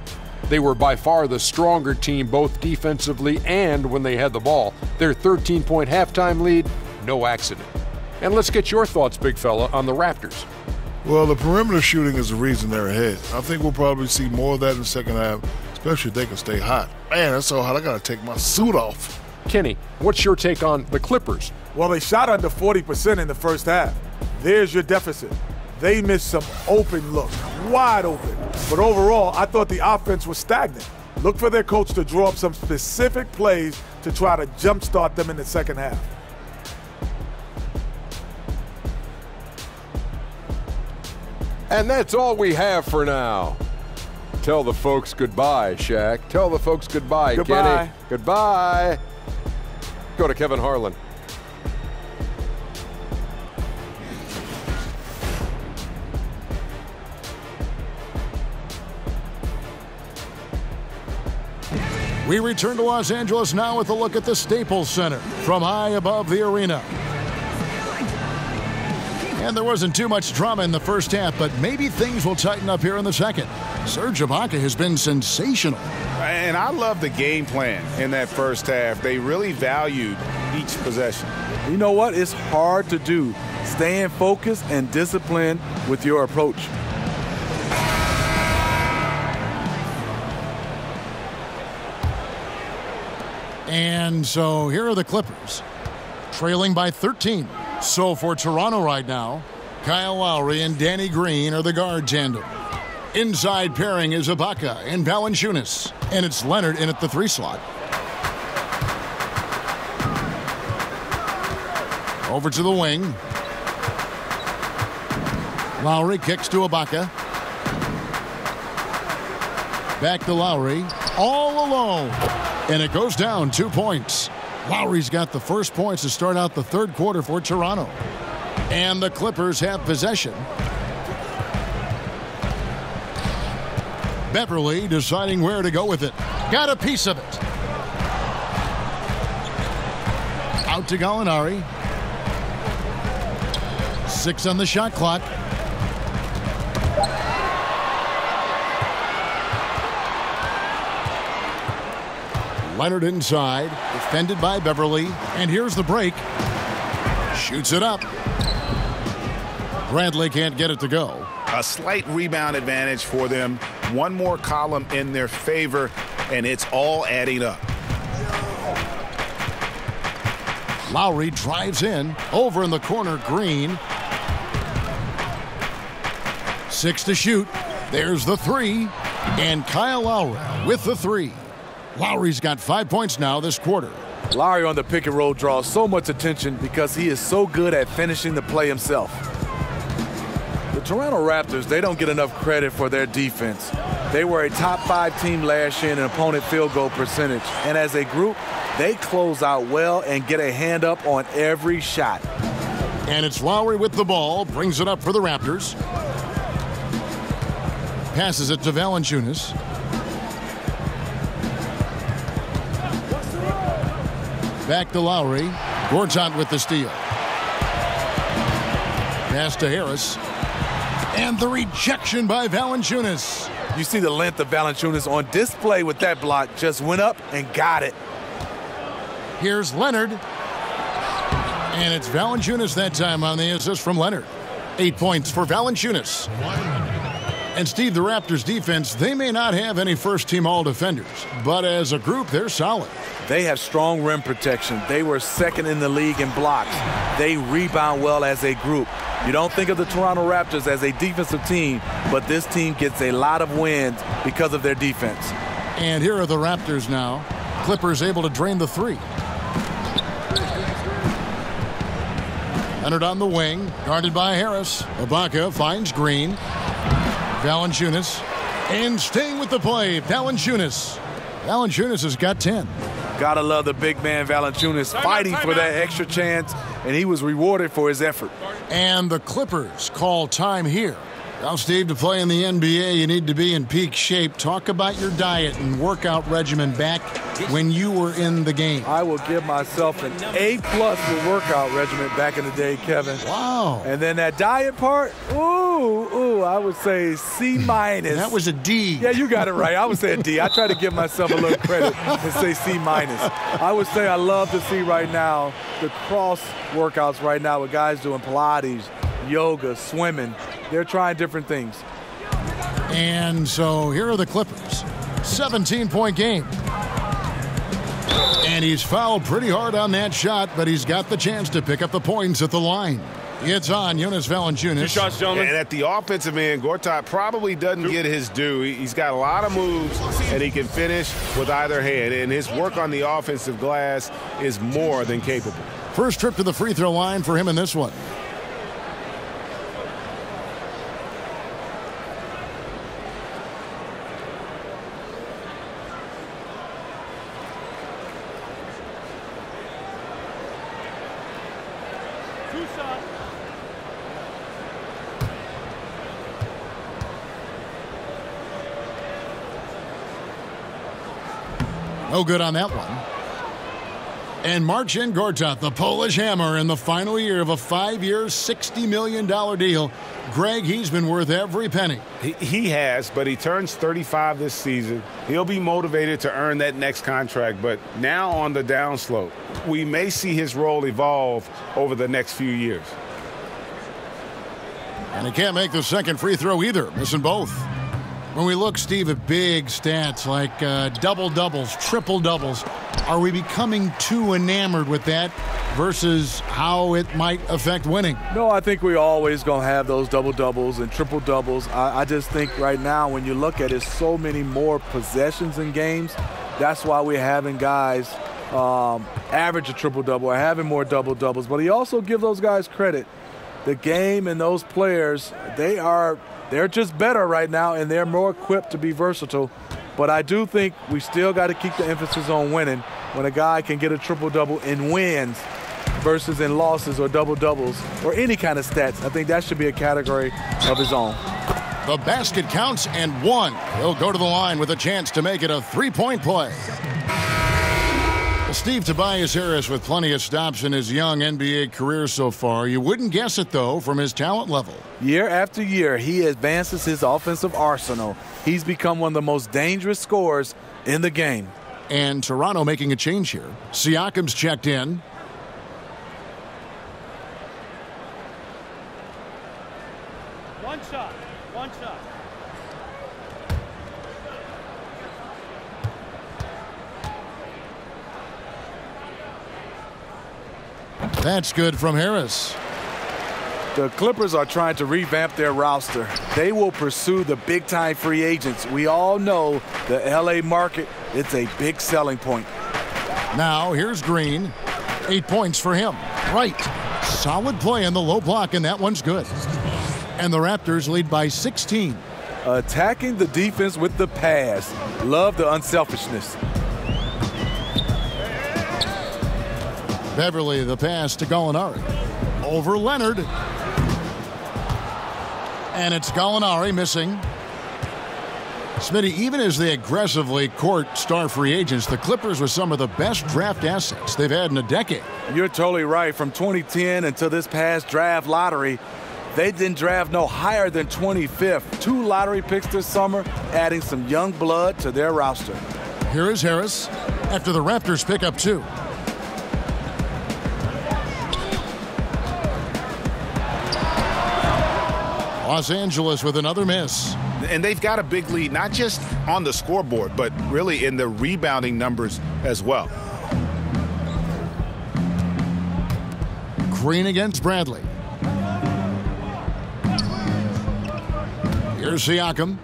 They were by far the stronger team, both defensively and when they had the ball. Their 13-point halftime lead, no accident. And let's get your thoughts, big fella, on the Raptors. Well, the perimeter shooting is the reason they're ahead. I think we'll probably see more of that in the second half, especially if they can stay hot. Man, that's so hot, I got to take my suit off. Kenny, what's your take on the Clippers? Well, they shot under 40% in the first half. There's your deficit. They missed some open looks, wide open. But overall, I thought the offense was stagnant. Look for their coach to draw up some specific plays to try to jumpstart them in the second half. And that's all we have for now. Tell the folks goodbye, Shaq. Tell the folks goodbye, Goodbye. Kenny. Goodbye. Go to Kevin Harlan. We return to Los Angeles now with a look at the Staples Center from high above the arena. And there wasn't too much drama in the first half, but maybe things will tighten up here in the second. Serge Ibaka has been sensational. And I love the game plan in that first half. They really valued each possession. You know what? It's hard to do. Staying focused and disciplined with your approach. And so here are the Clippers, trailing by 13. So for Toronto right now, Kyle Lowry and Danny Green are the guard tandem. Inside pairing is Ibaka and Valanciunas, and it's Leonard in at the 3 slot. Over to the wing. Lowry kicks to Ibaka. Back to Lowry, all alone. And it goes down 2 points. Lowry's got the first points to start out the third quarter for Toronto. And the Clippers have possession. Beverly deciding where to go with it. Got a piece of it. Out to Gallinari. 6 on the shot clock. Leonard inside, defended by Beverly, and here's the break. Shoots it up. Bradley can't get it to go. A slight rebound advantage for them. One more column in their favor, and it's all adding up. Lowry drives in, over in the corner, Green. 6 to shoot. There's the 3, and Kyle Lowry with the 3. Lowry's got 5 points now this quarter. Lowry on the pick and roll draws so much attention because he is so good at finishing the play himself. The Toronto Raptors, they don't get enough credit for their defense. They were a top 5 team last year in opponent field goal percentage. And as a group, they close out well and get a hand up on every shot. And it's Lowry with the ball, brings it up for the Raptors. Passes it to Valanciunas. Back to Lowry. Gortat with the steal. Pass to Harris. And the rejection by Valanciunas. You see the length of Valanciunas on display with that block. Just went up and got it. Here's Leonard. And it's Valanciunas that time on the assist from Leonard. 8 points for Valanciunas. And Steve, the Raptors defense, they may not have any first-team all-defenders, but as a group, they're solid. They have strong rim protection. They were second in the league in blocks. They rebound well as a group. You don't think of the Toronto Raptors as a defensive team, but this team gets a lot of wins because of their defense. And here are the Raptors now. Clippers able to drain the three. Leonard on the wing, guarded by Harris. Ibaka finds Green. Valanciunas. And staying with the play, Valanciunas. Valanciunas has got 10. Gotta love the big man Valanciunas fighting for that extra chance, and he was rewarded for his effort. And the Clippers call time here. Now, Steve, to play in the NBA, you need to be in peak shape. Talk about your diet and workout regimen back when you were in the game. I will give myself an A+ for workout regimen back in the day, Kevin. Wow. And then that diet part, I would say C-. That was a D. Yeah, you got it right. I would say a D. I try to give myself a little credit and say C-. I would say I love to see right now the cross workouts right now with guys doing Pilates, yoga, swimming. They're trying different things. And so here are the Clippers. 17-point game. And he's fouled pretty hard on that shot, but he's got the chance to pick up the points at the line. It's on Jonas Valanciunas. 2 shots, gentlemen. And at the offensive end, Gortat probably doesn't get his due. He's got a lot of moves, and he can finish with either hand. And his work on the offensive glass is more than capable. First trip to the free throw line for him in this one. No good on that one. And Marcin Gortat, the Polish hammer, in the final year of a 5-year, $60 million deal. Greg, he's been worth every penny. He has, but he turns 35 this season. He'll be motivated to earn that next contract, but now on the downslope. We may see his role evolve over the next few years. And he can't make the second free throw either, missing both. When we look, Steve, at big stats like double-doubles, triple-doubles, are we becoming too enamored with that versus how it might affect winning? No, I think we're always going to have those double-doubles and triple-doubles. I just think right now when you look at it, so many more possessions in games. That's why we're having guys average a triple-double or having more double-doubles. But he also gives those guys credit. The game and those players, they're just better right now, and they're more equipped to be versatile. But I do think we still got to keep the emphasis on winning. When a guy can get a triple-double in wins versus in losses or double-doubles or any kind of stats, I think that should be a category of his own. The basket counts and one. He'll go to the line with a chance to make it a three-point play. Steve, Tobias Harris with plenty of stops in his young NBA career so far. You wouldn't guess it, though, from his talent level. Year after year, he advances his offensive arsenal. He's become one of the most dangerous scorers in the game. And Toronto making a change here. Siakam's checked in. One shot. That's good from Harris. The Clippers are trying to revamp their roster. They will pursue the big-time free agents. We all know the L.A. market, it's a big selling point. Now, here's Green. 8 points for him. Right. Solid play in the low block, and that one's good. And the Raptors lead by 16. Attacking the defense with the pass. Love the unselfishness. Beverly, the pass to Gallinari. Over Leonard. And it's Gallinari missing. Smitty, even as they aggressively court star free agents, the Clippers were some of the best draft assets they've had in a decade. You're totally right. From 2010 until this past draft lottery, they didn't draft no higher than 25th. 2 lottery picks this summer, adding some young blood to their roster. Here is Harris after the Raptors pick up 2. Los Angeles with another miss. And they've got a big lead, not just on the scoreboard, but really in the rebounding numbers as well. Green against Bradley. Here's Siakam.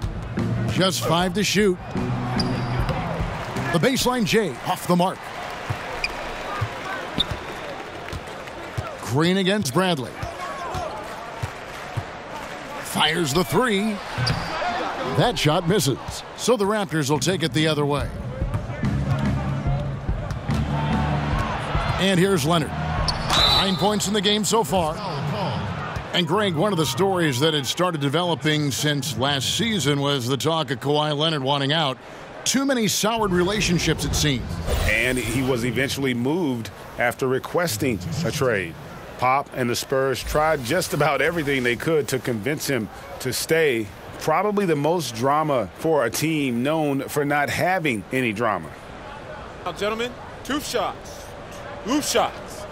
Just 5 to shoot. The baseline J off the mark. Green against Bradley. Fires the 3. That shot misses. So the Raptors will take it the other way. And here's Leonard. 9 points in the game so far. And Greg, one of the stories that had started developing since last season was the talk of Kawhi Leonard wanting out. Too many soured relationships, it seems. And he was eventually moved after requesting a trade. Pop and the Spurs tried just about everything they could to convince him to stay. Probably the most drama for a team known for not having any drama. Now, gentlemen, 2 shots. 2 shots.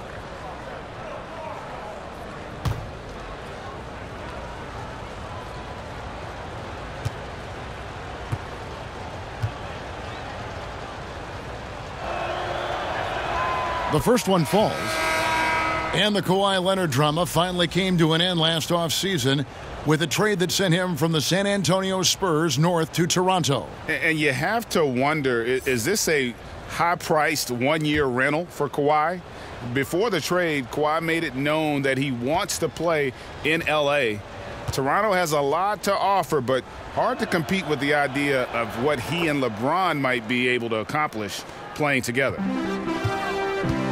The first one falls. And the Kawhi Leonard drama finally came to an end last offseason with a trade that sent him from the San Antonio Spurs north to Toronto. And you have to wonder, is this a high-priced 1-year rental for Kawhi? Before the trade, Kawhi made it known that he wants to play in L.A. Toronto has a lot to offer, but hard to compete with the idea of what he and LeBron might be able to accomplish playing together.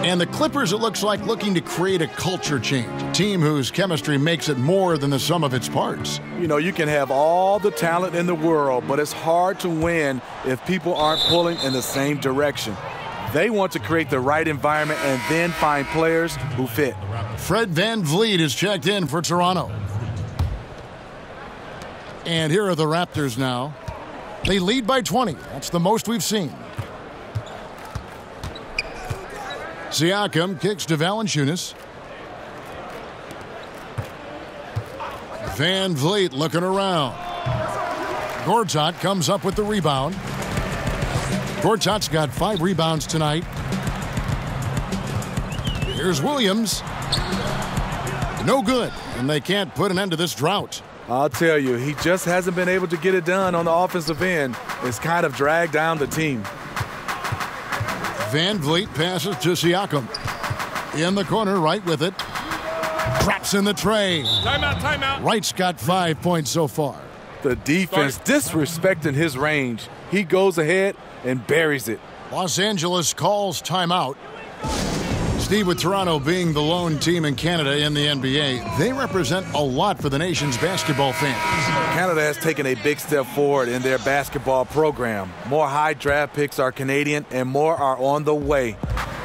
And the Clippers, it looks like, looking to create a culture change. A team whose chemistry makes it more than the sum of its parts. You know, you can have all the talent in the world, but it's hard to win if people aren't pulling in the same direction. They want to create the right environment and then find players who fit. Fred VanVleet is checked in for Toronto. And here are the Raptors now. They lead by 20. That's the most we've seen. Siakam kicks to Valanciunas. VanVleet looking around. Gortat comes up with the rebound. Gortat's got 5 rebounds tonight. Here's Williams. No good, and they can't put an end to this drought. I'll tell you, he just hasn't been able to get it done on the offensive end. It's kind of dragged down the team. VanVleet passes to Siakam. In the corner, right with it. Drops in the tray. Timeout, timeout. Wright's got 5 points so far. The defense disrespecting his range. He goes ahead and buries it. Los Angeles calls timeout. Steve, with Toronto being the lone team in Canada in the NBA, they represent a lot for the nation's basketball fans. Canada has taken a big step forward in their basketball program. More high draft picks are Canadian and more are on the way.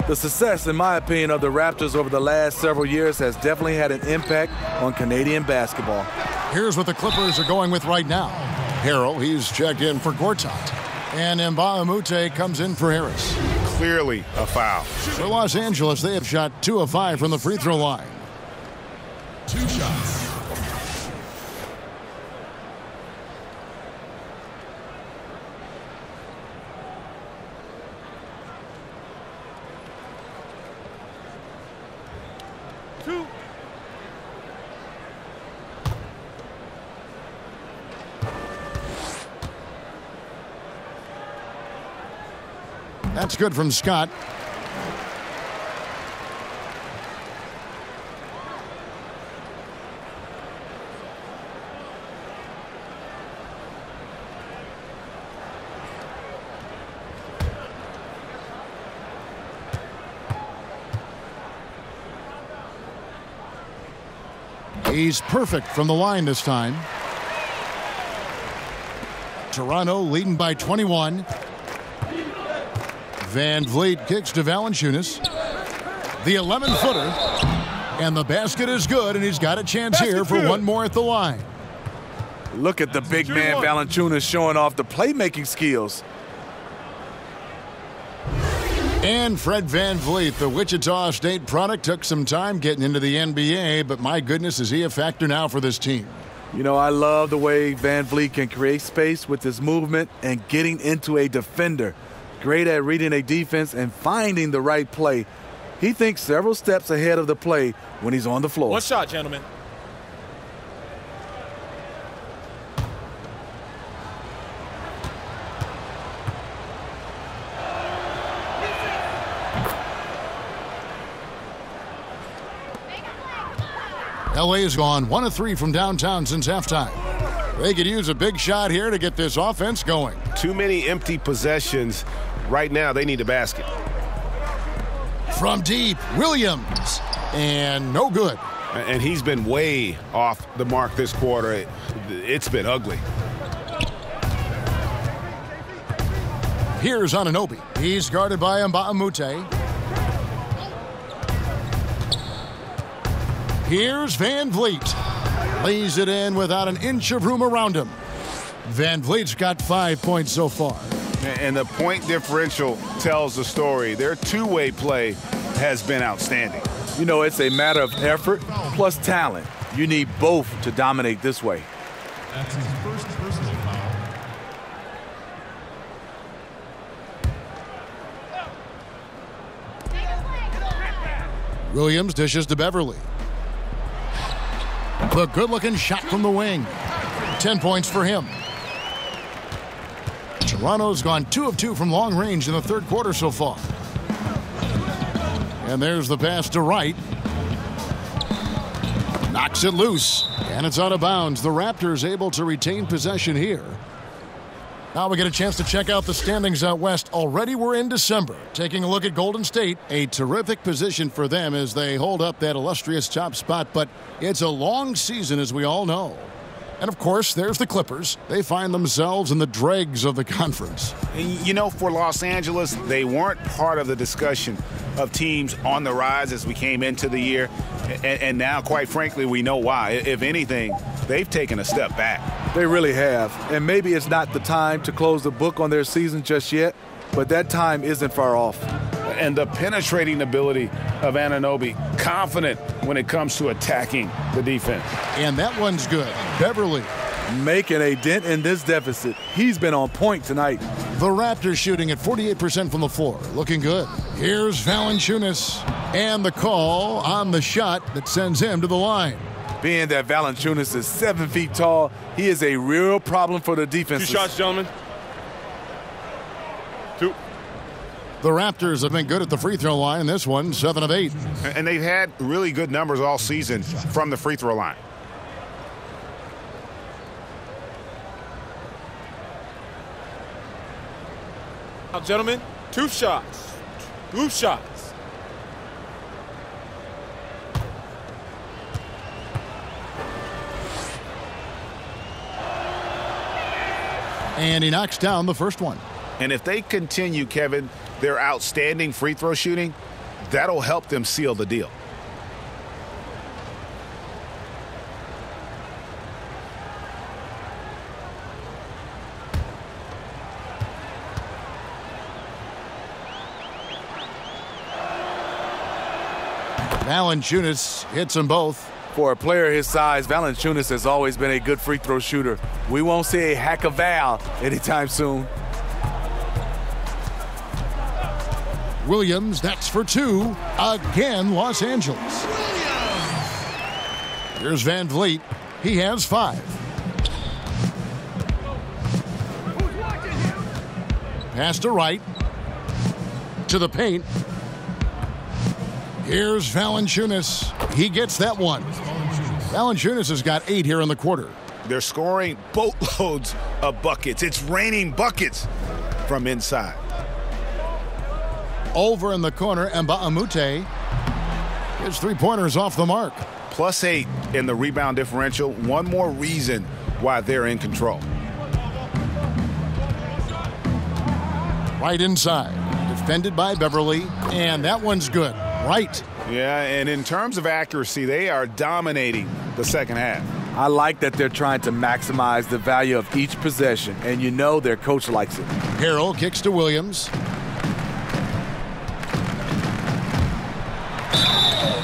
The success, in my opinion, of the Raptors over the last several years has definitely had an impact on Canadian basketball. Here's what the Clippers are going with right now. Harrell, he's checked in for Gortat. And Mbah-a-Moute comes in for Harris. Clearly a foul. For Los Angeles, they have shot 2 of 5 from the free throw line. 2 shots. That's good from Scott. He's perfect from the line this time. Toronto leading by 21. Van Vliet kicks to Valanciunas. The 11-footer. And the basket is good, and he's got a chance here for one more at the line. Look at the big man Valanciunas showing off the playmaking skills. And Fred Van Vliet, the Wichita State product, took some time getting into the NBA, but my goodness, is he a factor now for this team? You know, I love the way Van Vliet can create space with his movement and getting into a defender. Great at reading a defense and finding the right play. He thinks several steps ahead of the play when he's on the floor. One shot, gentlemen. LA has gone 1 of 3 from downtown since halftime. They could use a big shot here to get this offense going. Too many empty possessions. Right now, they need a basket. From deep, Williams. And no good. And he's been way off the mark this quarter. It's been ugly. Here's Anunoby. He's guarded by Mbamute. Here's Van Vliet. Lays it in without an inch of room around him. Van Vliet's got 5 points so far. And the point differential tells the story. Their two-way play has been outstanding. You know, it's a matter of effort plus talent. You need both to dominate this way. That's his first personal foul. Williams dishes to Beverly. The good-looking shot from the wing. 10 points for him. Toronto's gone 2 of 2 from long range in the third quarter so far. And there's the pass to Wright. Knocks it loose, and it's out of bounds. The Raptors able to retain possession here. Now we get a chance to check out the standings out west. Already we're in December. Taking a look at Golden State, a terrific position for them as they hold up that illustrious top spot, but it's a long season, as we all know. And of course, there's the Clippers. They find themselves in the dregs of the conference. You know, for Los Angeles, they weren't part of the discussion of teams on the rise as we came into the year. And now, quite frankly, we know why. If anything, they've taken a step back. They really have. And maybe it's not the time to close the book on their season just yet, but that time isn't far off. And the penetrating ability of Anunoby, confident when it comes to attacking the defense. And that one's good. Beverly making a dent in this deficit. He's been on point tonight. The Raptors shooting at 48% from the floor. Looking good. Here's Valanciunas. And the call on the shot that sends him to the line. Being that Valanciunas is 7 feet tall, he is a real problem for the defense. 2 shots, gentlemen. 2. The Raptors have been good at the free throw line in this one, 7 of 8. And they've had really good numbers all season from the free throw line. Now, gentlemen, 2 shots. 2 shots. And he knocks down the first one. And if they continue, Kevin, their outstanding free throw shooting, that'll help them seal the deal. Valanciunas hits them both. For a player his size, Valanciunas has always been a good free throw shooter. We won't see a hack of Val anytime soon. Williams, that's for 2. Again, Los Angeles. Here's Van Vliet. He has 5. Pass to Wright. To the paint. Here's Valanciunas. He gets that one. Valanciunas has got 8 here in the quarter. They're scoring boatloads of buckets. It's raining buckets from inside. Over in the corner, Mbamute. His 3-pointers off the mark. +8 in the rebound differential. One more reason why they're in control. Right inside. Defended by Beverly. And that one's good. Right. Yeah, and in terms of accuracy, they are dominating the second half. I like that they're trying to maximize the value of each possession, and you know their coach likes it. Harrell kicks to Williams.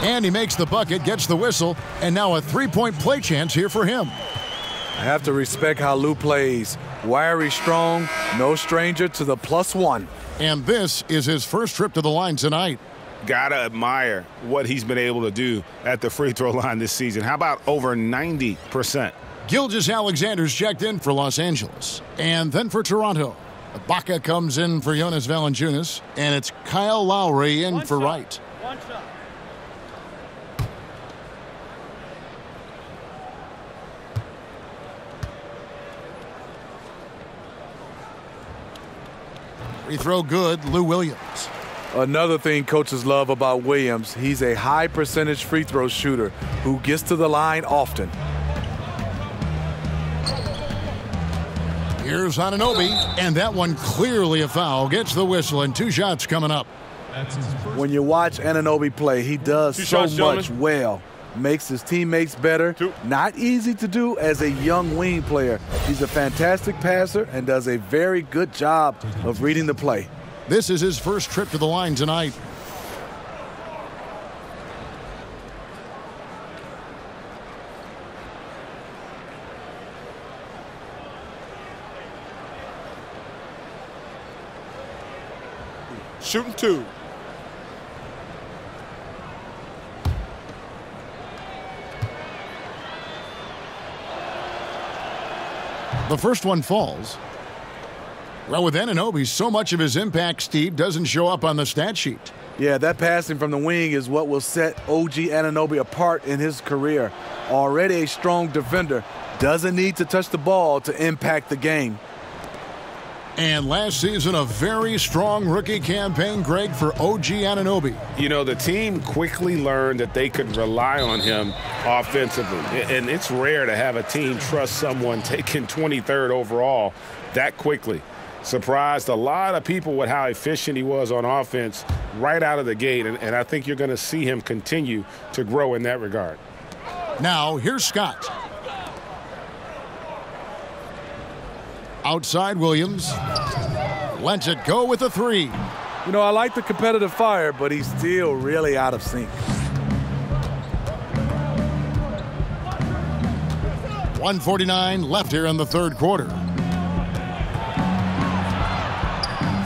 And he makes the bucket, gets the whistle, and now a three-point play chance here for him. I have to respect how Lou plays. Wiry, strong, no stranger to the +1. And this is his first trip to the line tonight. Gotta admire what he's been able to do at the free throw line this season. How about over 90%? Gilgeous-Alexander's checked in for Los Angeles. And then for Toronto. Ibaka comes in for Jonas Valanciunas. And it's Kyle Lowry in for Wright. One shot. Free throw good, Lou Williams. Another thing coaches love about Williams, he's a high percentage free throw shooter who gets to the line often. Here's Anunoby, and that one clearly a foul. Gets the whistle, and 2 shots coming up. When you watch Anunoby play, he does so much well. Makes his teammates better. Not easy to do as a young wing player. He's a fantastic passer and does a very good job of reading the play. This is his first trip to the line tonight. Shooting 2. The first one falls. Well, with Anunoby, so much of his impact, Steve, doesn't show up on the stat sheet. Yeah, that passing from the wing is what will set OG Anunoby apart in his career. Already a strong defender, doesn't need to touch the ball to impact the game. And last season, a very strong rookie campaign, Greg, for OG Anunoby. You know, the team quickly learned that they could rely on him offensively. And it's rare to have a team trust someone taken 23rd overall that quickly. Surprised a lot of people with how efficient he was on offense right out of the gate. And I think you're going to see him continue to grow in that regard. Now, here's Scott. Outside Williams. Lets it go with a 3. You know, I like the competitive fire, but he's still really out of sync. 1:49 left here in the third quarter.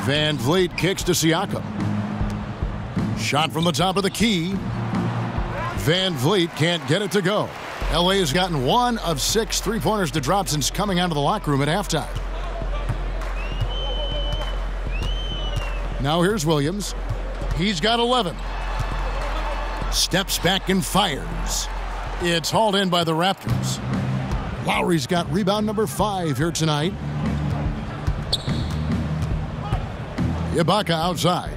Van Vliet kicks to Siakam. Shot from the top of the key. Van Vliet can't get it to go. LA has gotten 1 of 6 three-pointers to drop since coming out of the locker room at halftime. Now here's Williams. He's got 11. Steps back and fires. It's hauled in by the Raptors. Lowry's got rebound number 5 here tonight. Ibaka outside.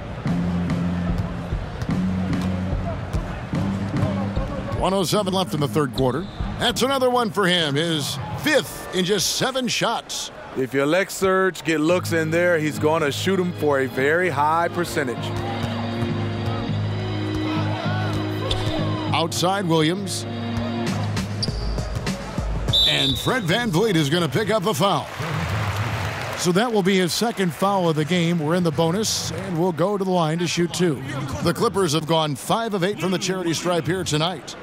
1:07 left in the third quarter. That's another one for him. His 5th in just 7 shots. If you let Serge get looks in there, he's going to shoot him for a very high percentage. Outside Williams. And Fred Van Vliet is going to pick up the foul. So that will be his second foul of the game. We're in the bonus, and we'll go to the line to shoot 2. The Clippers have gone 5 of 8 from the charity stripe here tonight.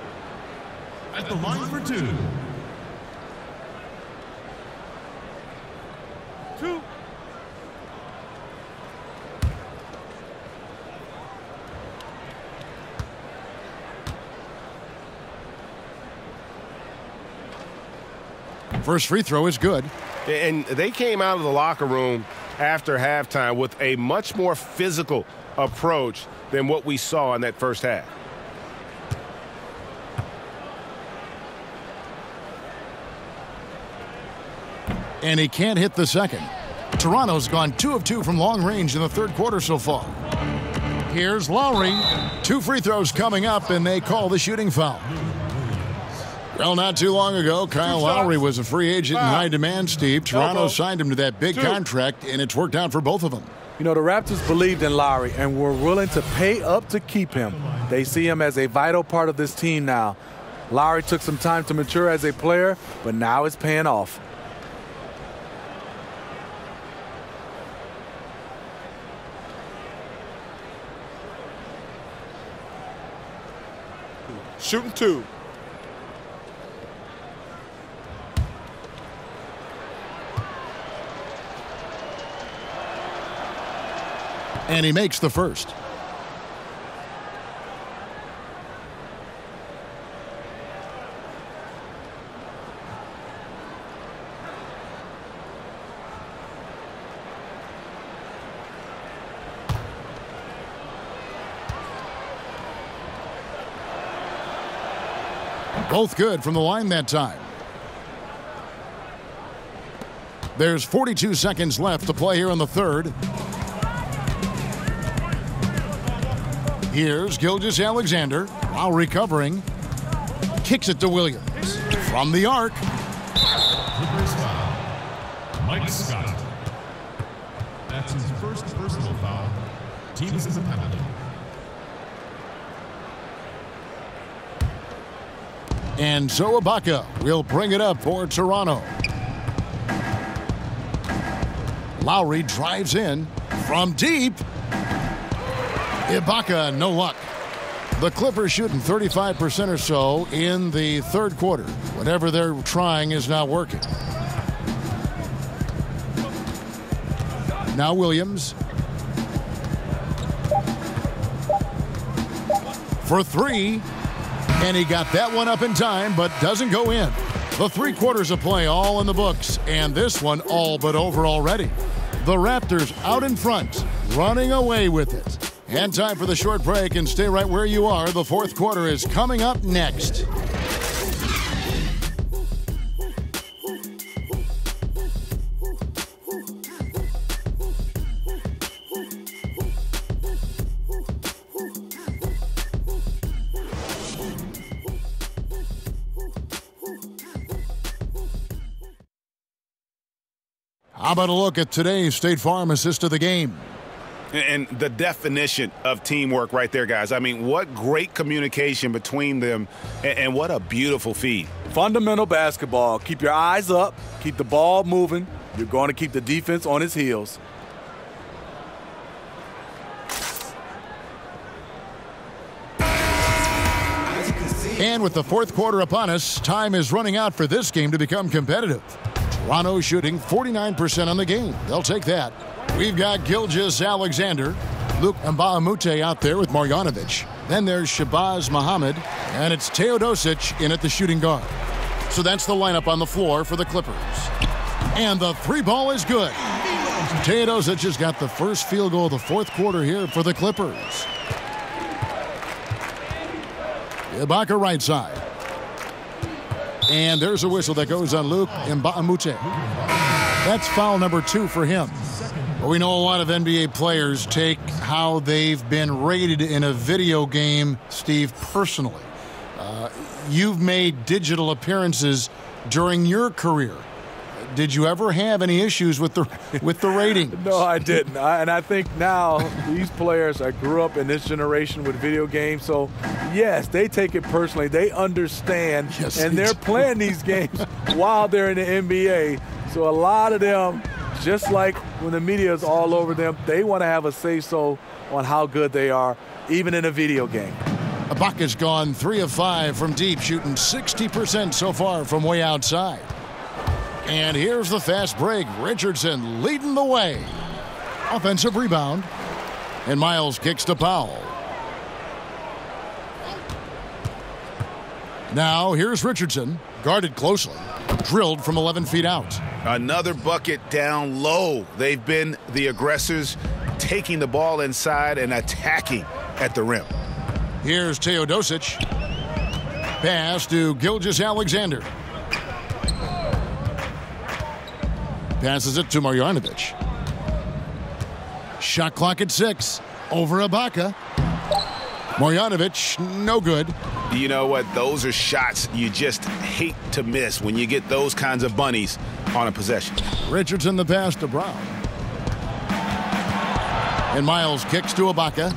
At the line for 2. 2. First free throw is good. And they came out of the locker room after halftime with a much more physical approach than what we saw in that first half. And he can't hit the second. Toronto's gone 2 of 2 from long range in the third quarter so far. Here's Lowry. 2 free throws coming up, and they call the shooting foul. Well, not too long ago, Kyle Lowry was a free agent in high demand, Steve. Toronto signed him to that big contract, and it's worked out for both of them. You know, the Raptors believed in Lowry and were willing to pay up to keep him. They see him as a vital part of this team now. Lowry took some time to mature as a player, but now it's paying off. Shooting 2. And he makes the first. Both good from the line that time. There's 42 seconds left to play here in the third. Here's Gilgeous-Alexander while recovering. Kicks it to Williams. From the arc. Clippers foul. Mike Scott. That's his first personal foul. Team is a penalty. And so Ibaka will bring it up for Toronto. Lowry drives in from deep. Ibaka, no luck. The Clippers shooting 35% or so in the third quarter. Whatever they're trying is not working. Now Williams. For three. And he got that one up in time, but doesn't go in. The 3 quarters of play all in the books, and this one all but over already. The Raptors out in front, running away with it. And time for the short break, and stay right where you are. The fourth quarter is coming up next. How about a look at today's State Farm assist of the game? And the definition of teamwork right there, guys. I mean, what great communication between them, and what a beautiful feed. Fundamental basketball. Keep your eyes up. Keep the ball moving. You're going to keep the defense on its heels. And with the fourth quarter upon us, time is running out for this game to become competitive. Toronto shooting 49% on the game. They'll take that. We've got Gilgeous-Alexander, Luke Mbah-a-Moute out there with Marjanovic. Then there's Shabazz Muhammad, and it's Teodosic in at the shooting guard. So that's the lineup on the floor for the Clippers. And the 3 ball is good. Teodosic has got the first field goal of the fourth quarter here for the Clippers. Ibaka right side. And there's a whistle that goes on Luke Mbah-a-Moute. That's foul number 2 for him. But we know a lot of NBA players take how they've been rated in a video game, Steve, personally. You've made digital appearances during your career. Did you ever have any issues with the ratings? No, I didn't. And I think now these players, I grew up in this generation with video games, so yes, they take it personally. They understand, and they're playing these games while they're in the NBA. So a lot of them, just like when the media is all over them, they want to have a say-so on how good they are, even in a video game. Ibaka's gone 3 of 5 from deep, shooting 60% so far from way outside. And here's the fast break. Richardson leading the way. Offensive rebound. And Miles kicks to Powell. Now here's Richardson, guarded closely. Drilled from 11 feet out. Another bucket down low. They've been the aggressors, taking the ball inside and attacking at the rim. Here's Teodosic. Pass to Gilgeous-Alexander. Passes it to Marjanovic. Shot clock at 6. Over Ibaka. Marjanovic, no good. You know what? Those are shots you just hate to miss when you get those kinds of bunnies on a possession. Richardson the pass to Brown. And Miles kicks to Ibaka.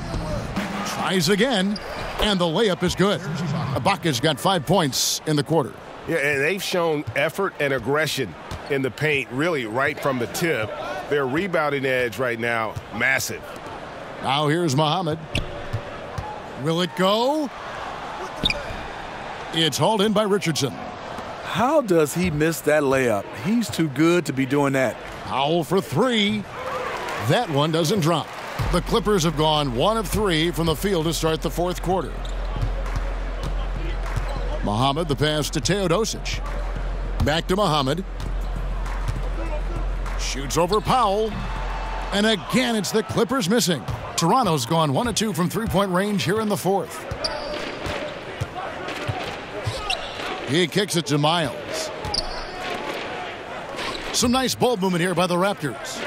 Tries again. And the layup is good. Ibaka's got 5 points in the quarter. Yeah, and they've shown effort and aggression in the paint really right from the tip. Their rebounding edge right now, massive. Now here's Muhammad. Will it go? It's hauled in by Richardson. How does he miss that layup? He's too good to be doing that. Powell for 3. That one doesn't drop. The Clippers have gone 1 of 3 from the field to start the fourth quarter. Muhammad, the pass to Teodosic. Back to Muhammad. Shoots over Powell. And again, it's the Clippers missing. Toronto's gone 1 of 2 from three-point range here in the fourth. He kicks it to Miles. Some nice ball movement here by the Raptors.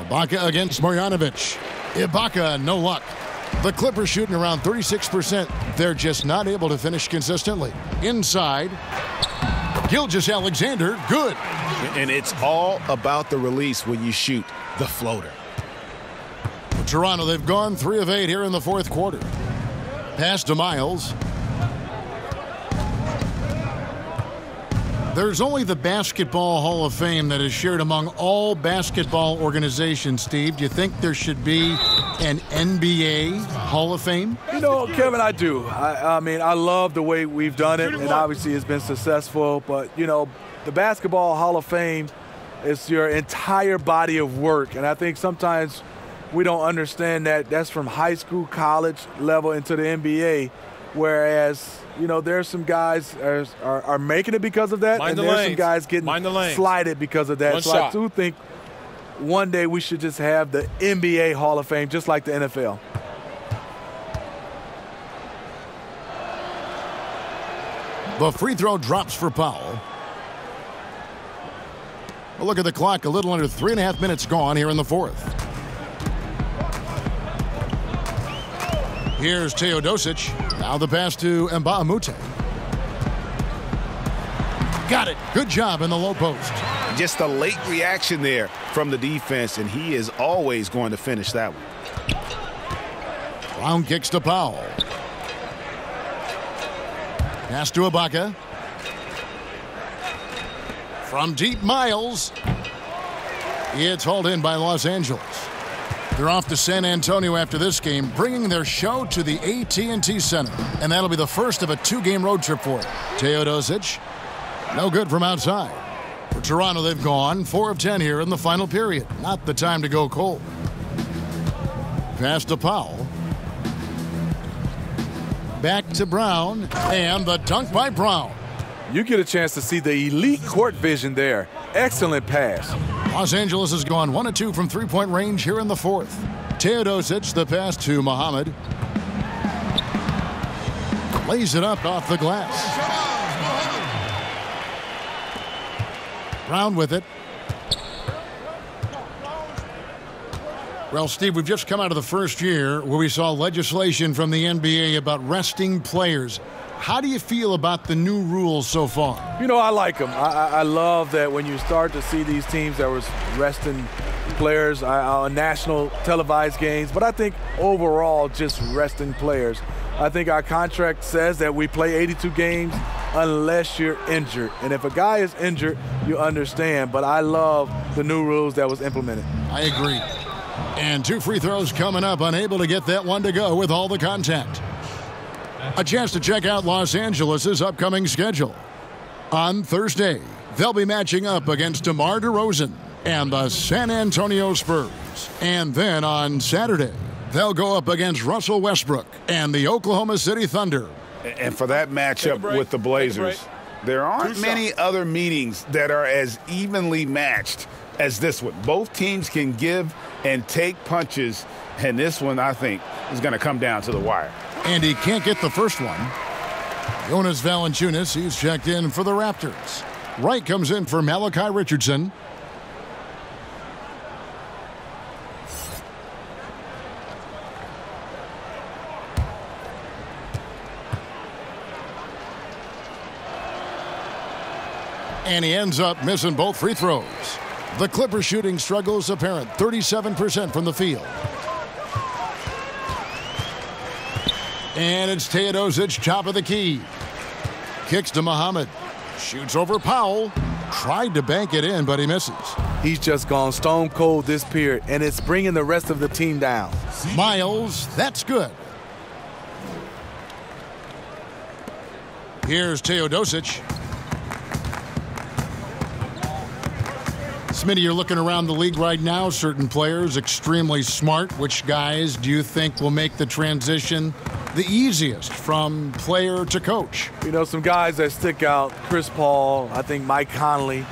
Ibaka against Marjanovic. Ibaka, no luck. The Clippers shooting around 36%. They're just not able to finish consistently. Inside, Gilgeous-Alexander, good. And it's all about the release when you shoot the floater. For Toronto, they've gone 3 of 8 here in the fourth quarter. Pass to Miles. There's only the Basketball Hall of Fame that is shared among all basketball organizations, Steve. Do you think there should be an NBA Hall of Fame? You know, Kevin, I do. I mean, I love the way we've done it, and obviously it's been successful. But, you know, the Basketball Hall of Fame is your entire body of work. And I think sometimes we don't understand that that's from high school, college level into the NBA. Whereas, you know, there's some guys are making it because of that, and there's some guys getting slighted because of that. So I do think one day we should just have the NBA Hall of Fame, just like the NFL. The free throw drops for Powell. Well, look at the clock, a little under 3.5 minutes gone here in the fourth. Here's Teodosic. Now the pass to Mbamute. Got it. Good job in the low post. Just a late reaction there from the defense, and he is always going to finish that one. Brown kicks to Powell. Pass to Ibaka. From deep, Miles. It's hauled in by Los Angeles. They're off to San Antonio after this game, bringing their show to the AT&T Center. And that'll be the first of a 2-game road trip for it. Teodosic, no good from outside. For Toronto, they've gone 4 of 10 here in the final period. Not the time to go cold. Pass to Powell. Back to Brown, and the dunk by Brown. You get a chance to see the elite court vision there. Excellent pass. Los Angeles has gone 1 of 2 from three-point range here in the fourth. Teodosic, the pass to Muhammad. Lays it up off the glass. Brown with it. Well, Steve, we've just come out of the first year where we saw legislation from the NBA about resting players. How do you feel about the new rules so far? You know, I like them. I love that when you start to see these teams that was resting players on national televised games. But I think overall, just resting players. I think our contract says that we play 82 games unless you're injured. And if a guy is injured, you understand. But I love the new rules that was implemented. I agree. And 2 free throws coming up, unable to get that one to go with all the contact. A chance to check out Los Angeles' upcoming schedule. On Thursday, they'll be matching up against DeMar DeRozan and the San Antonio Spurs. And then on Saturday, they'll go up against Russell Westbrook and the Oklahoma City Thunder. And for that matchup with the Blazers, there aren't many other meetings that are as evenly matched as this one. Both teams can give and take punches, and this one, I think, is going to come down to the wire. And he can't get the first one. Jonas Valanciunas, he's checked in for the Raptors. Wright comes in for Malachi Richardson. And he ends up missing both free throws. The Clippers shooting struggles apparent, 37% from the field. And it's Teodosic, top of the key. Kicks to Muhammad. Shoots over Powell. Tried to bank it in, but he misses. He's just gone stone cold this period, and it's bringing the rest of the team down. Miles, that's good. Here's Teodosic. Smitty, you're looking around the league right now. Certain players extremely smart. Which guys do you think will make the transition the easiest from player to coach? You know, some guys that stick out, Chris Paul, I think Mike Conley,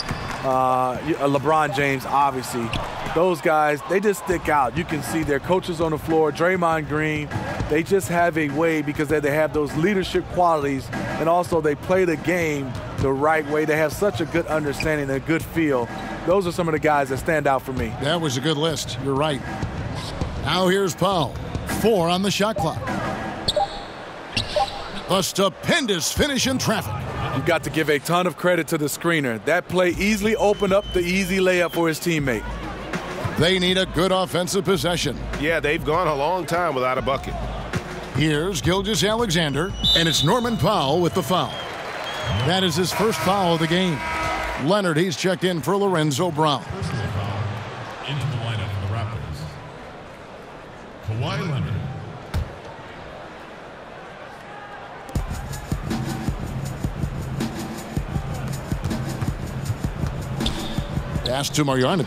LeBron James, obviously. Those guys, they just stick out. You can see their coaches on the floor, Draymond Green. They just have a way because they have those leadership qualities, and also they play the game the right way. They have such a good understanding and a good feel. Those are some of the guys that stand out for me. That was a good list. You're right. Now here's Powell. 4 on the shot clock. A stupendous finish in traffic. You've got to give a ton of credit to the screener. That play easily opened up the easy layup for his teammate. They need a good offensive possession. Yeah, they've gone a long time without a bucket. Here's Gilgeous-Alexander, and it's Norman Powell with the foul. That is his first foul of the game. Leonard, he's checked in for Lorenzo Brown. Personal foul into the lineup for the Raptors. Kawhi Leonard. Pass to Marjanovic.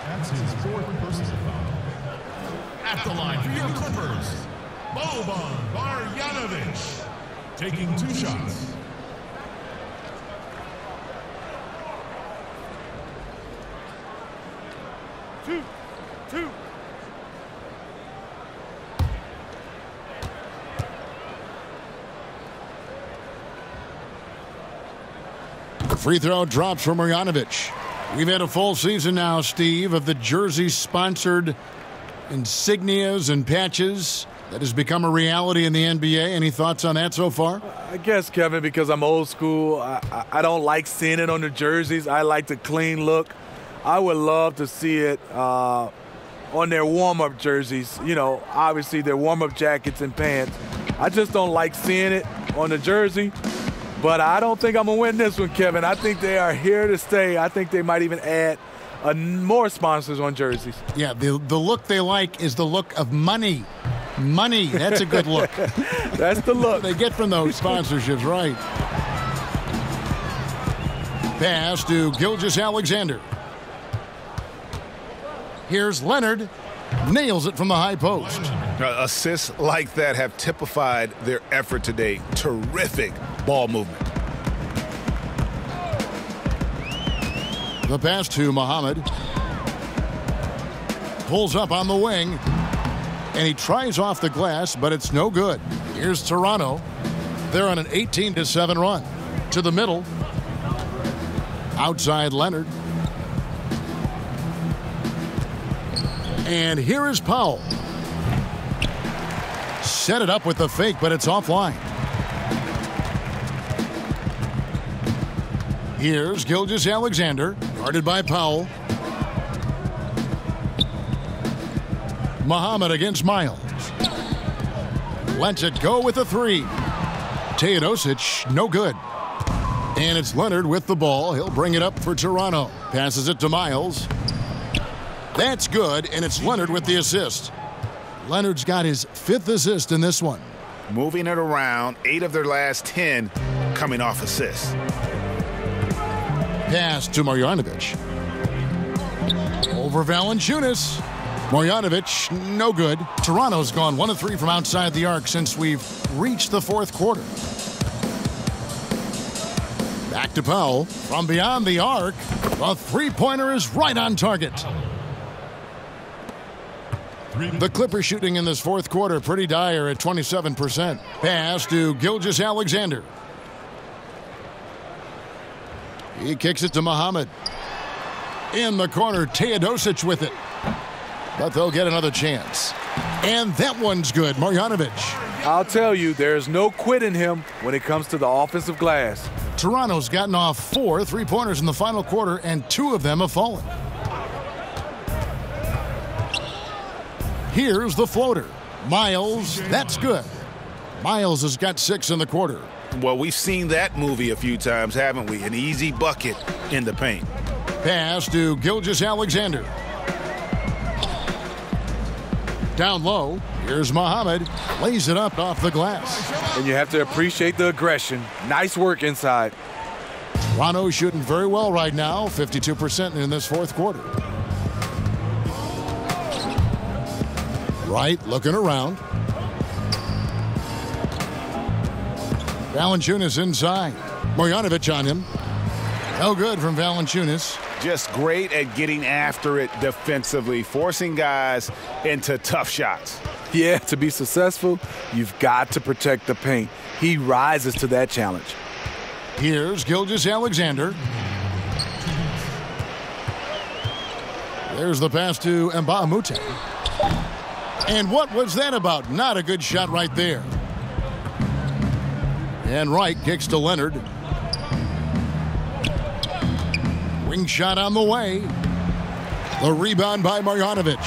That's his 4th personal foul. At the line for your Clippers, Boban Marjanovic, taking 2 shots. Two. Free throw drops for Marjanovic. We've had a full season now, Steve, of the jersey-sponsored insignias and patches that has become a reality in the NBA. Any thoughts on that so far? I guess, Kevin, because I'm old school, I don't like seeing it on the jerseys. I like the clean look. I would love to see it on their warm-up jerseys. You know, obviously their warm-up jackets and pants. I just don't like seeing it on the jersey. But I don't think I'm going to win this one, Kevin. I think they are here to stay. I think they might even add more sponsors on jerseys. Yeah, the look they like is the look of money. Money, that's a good look. That's the look they get from those sponsorships, right? Pass to Gilgeous-Alexander. Here's Leonard. Nails it from the high post. Assists like that have typified their effort today. Terrific ball movement. The pass to Muhammad. Pulls up on the wing. And he tries off the glass, but it's no good. Here's Toronto. They're on an 18-7 run. To the middle. Outside Leonard. And here is Powell. Set it up with the fake, but it's offline. Here's Gilgeous-Alexander, guarded by Powell. Muhammad against Miles. Lets it go with a 3. Teodosic, no good. And it's Leonard with the ball. He'll bring it up for Toronto. Passes it to Miles. That's good, and it's Leonard with the assist. Leonard's got his 5th assist in this one. Moving it around, 8 of their last 10 coming off assists. Pass to Marjanovic. Over Valanciunas. Marjanovic, no good. Toronto's gone 1 of 3 from outside the arc since we've reached the 4th quarter. Back to Powell. From beyond the arc, the 3-pointer is right on target. The Clippers shooting in this 4th quarter pretty dire at 27%. Pass to Gilgeous-Alexander. He kicks it to Muhammad. In the corner, Teodosic with it. But they'll get another chance. And that one's good. Marjanovic. I'll tell you, there's no quit in him when it comes to the offensive glass. Toronto's gotten off 4 3-pointers in the final quarter, and 2 of them have fallen. Here's the floater. Miles, that's good. Miles has got 6 in the quarter. Well, we've seen that movie a few times, haven't we? An easy bucket in the paint. Pass to Gilgeous-Alexander. Down low, here's Muhammad. Lays it up off the glass. And you have to appreciate the aggression. Nice work inside. Toronto shooting very well right now, 52% in this fourth quarter. Wright looking around. Valanciunas inside. Marjanovic on him. No good from Valanciunas. Just great at getting after it defensively, forcing guys into tough shots. Yeah, to be successful, you've got to protect the paint. He rises to that challenge. Here's Gilgeous-Alexander. There's the pass to Mbah a Moute. And what was that about? Not a good shot right there. And Wright kicks to Leonard. Wing shot on the way. The rebound by Marjanovic.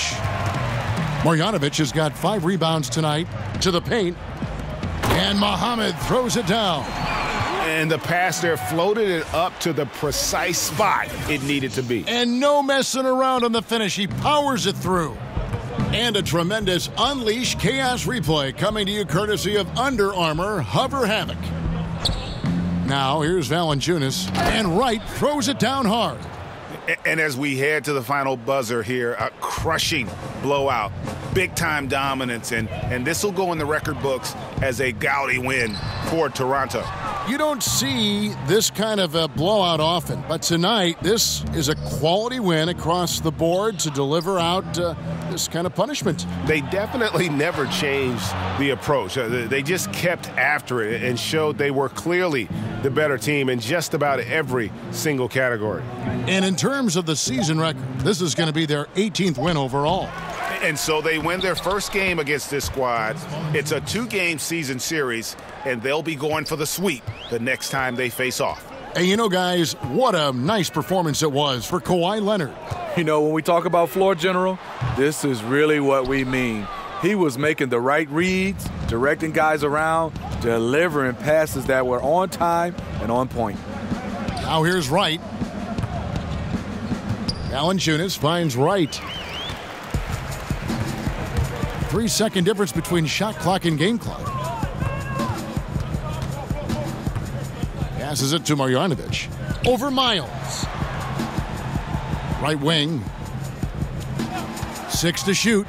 Marjanovic has got 5 rebounds tonight to the paint. And Muhammad throws it down. And the pass there floated it up to the precise spot it needed to be. And no messing around on the finish. He powers it through. And a tremendous Unleash Chaos replay coming to you courtesy of Under Armour Hover Havoc. Now here's Valanciunas, and Wright throws it down hard. And as we head to the final buzzer here, a crushing blowout, big-time dominance, and this will go in the record books as a gaudy win for Toronto. You don't see this kind of a blowout often, but tonight this is a quality win across the board to deliver out this kind of punishment. They definitely never changed the approach. They just kept after it and showed they were clearly the better team in just about every single category. And in terms of the season record, this is going to be their 18th win overall. And so they win their first game against this squad. It's a 2-game season series, and they'll be going for the sweep the next time they face off. And you know, guys, what a nice performance it was for Kawhi Leonard. You know, when we talk about floor general, this is really what we mean. He was making the right reads, directing guys around, delivering passes that were on time and on point. Now here's Wright. Valanciunas finds Wright. 3-second difference between shot clock and game clock. Passes it to Marjanovic. Over Miles. Right wing. 6 to shoot.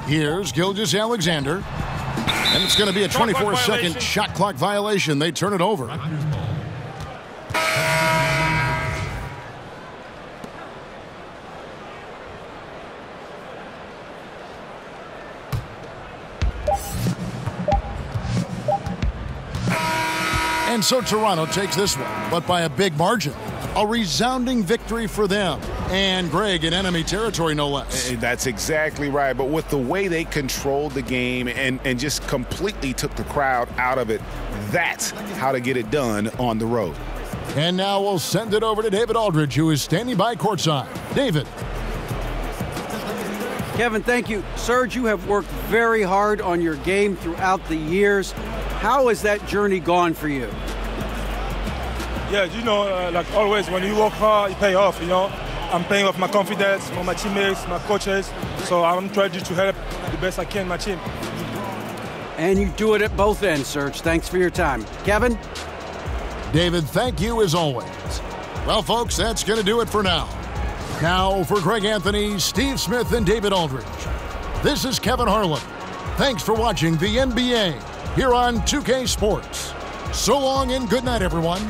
Here's Gilgeous-Alexander. And it's going to be a 24-second shot clock violation. They turn it over. And so Toronto takes this one, but by a big margin. A resounding victory for them. And Greg, in enemy territory, no less. That's exactly right. But with the way they controlled the game and just completely took the crowd out of it, that's how to get it done on the road. And now we'll send it over to David Aldridge, who is standing by courtside. David. Kevin, thank you. Serge, you have worked very hard on your game throughout the years. How has that journey gone for you? Yeah, you know, like always, when you work hard, you pay off, you know. I'm paying off my confidence, my teammates, my coaches. So I'm trying to help the best I can my team. And you do it at both ends, Serge. Thanks for your time. Kevin? David, thank you as always. Well, folks, that's going to do it for now. Now, for Greg Anthony, Steve Smith, and David Aldridge, this is Kevin Harlan. Thanks for watching the NBA here on 2K Sports. So long and good night, everyone.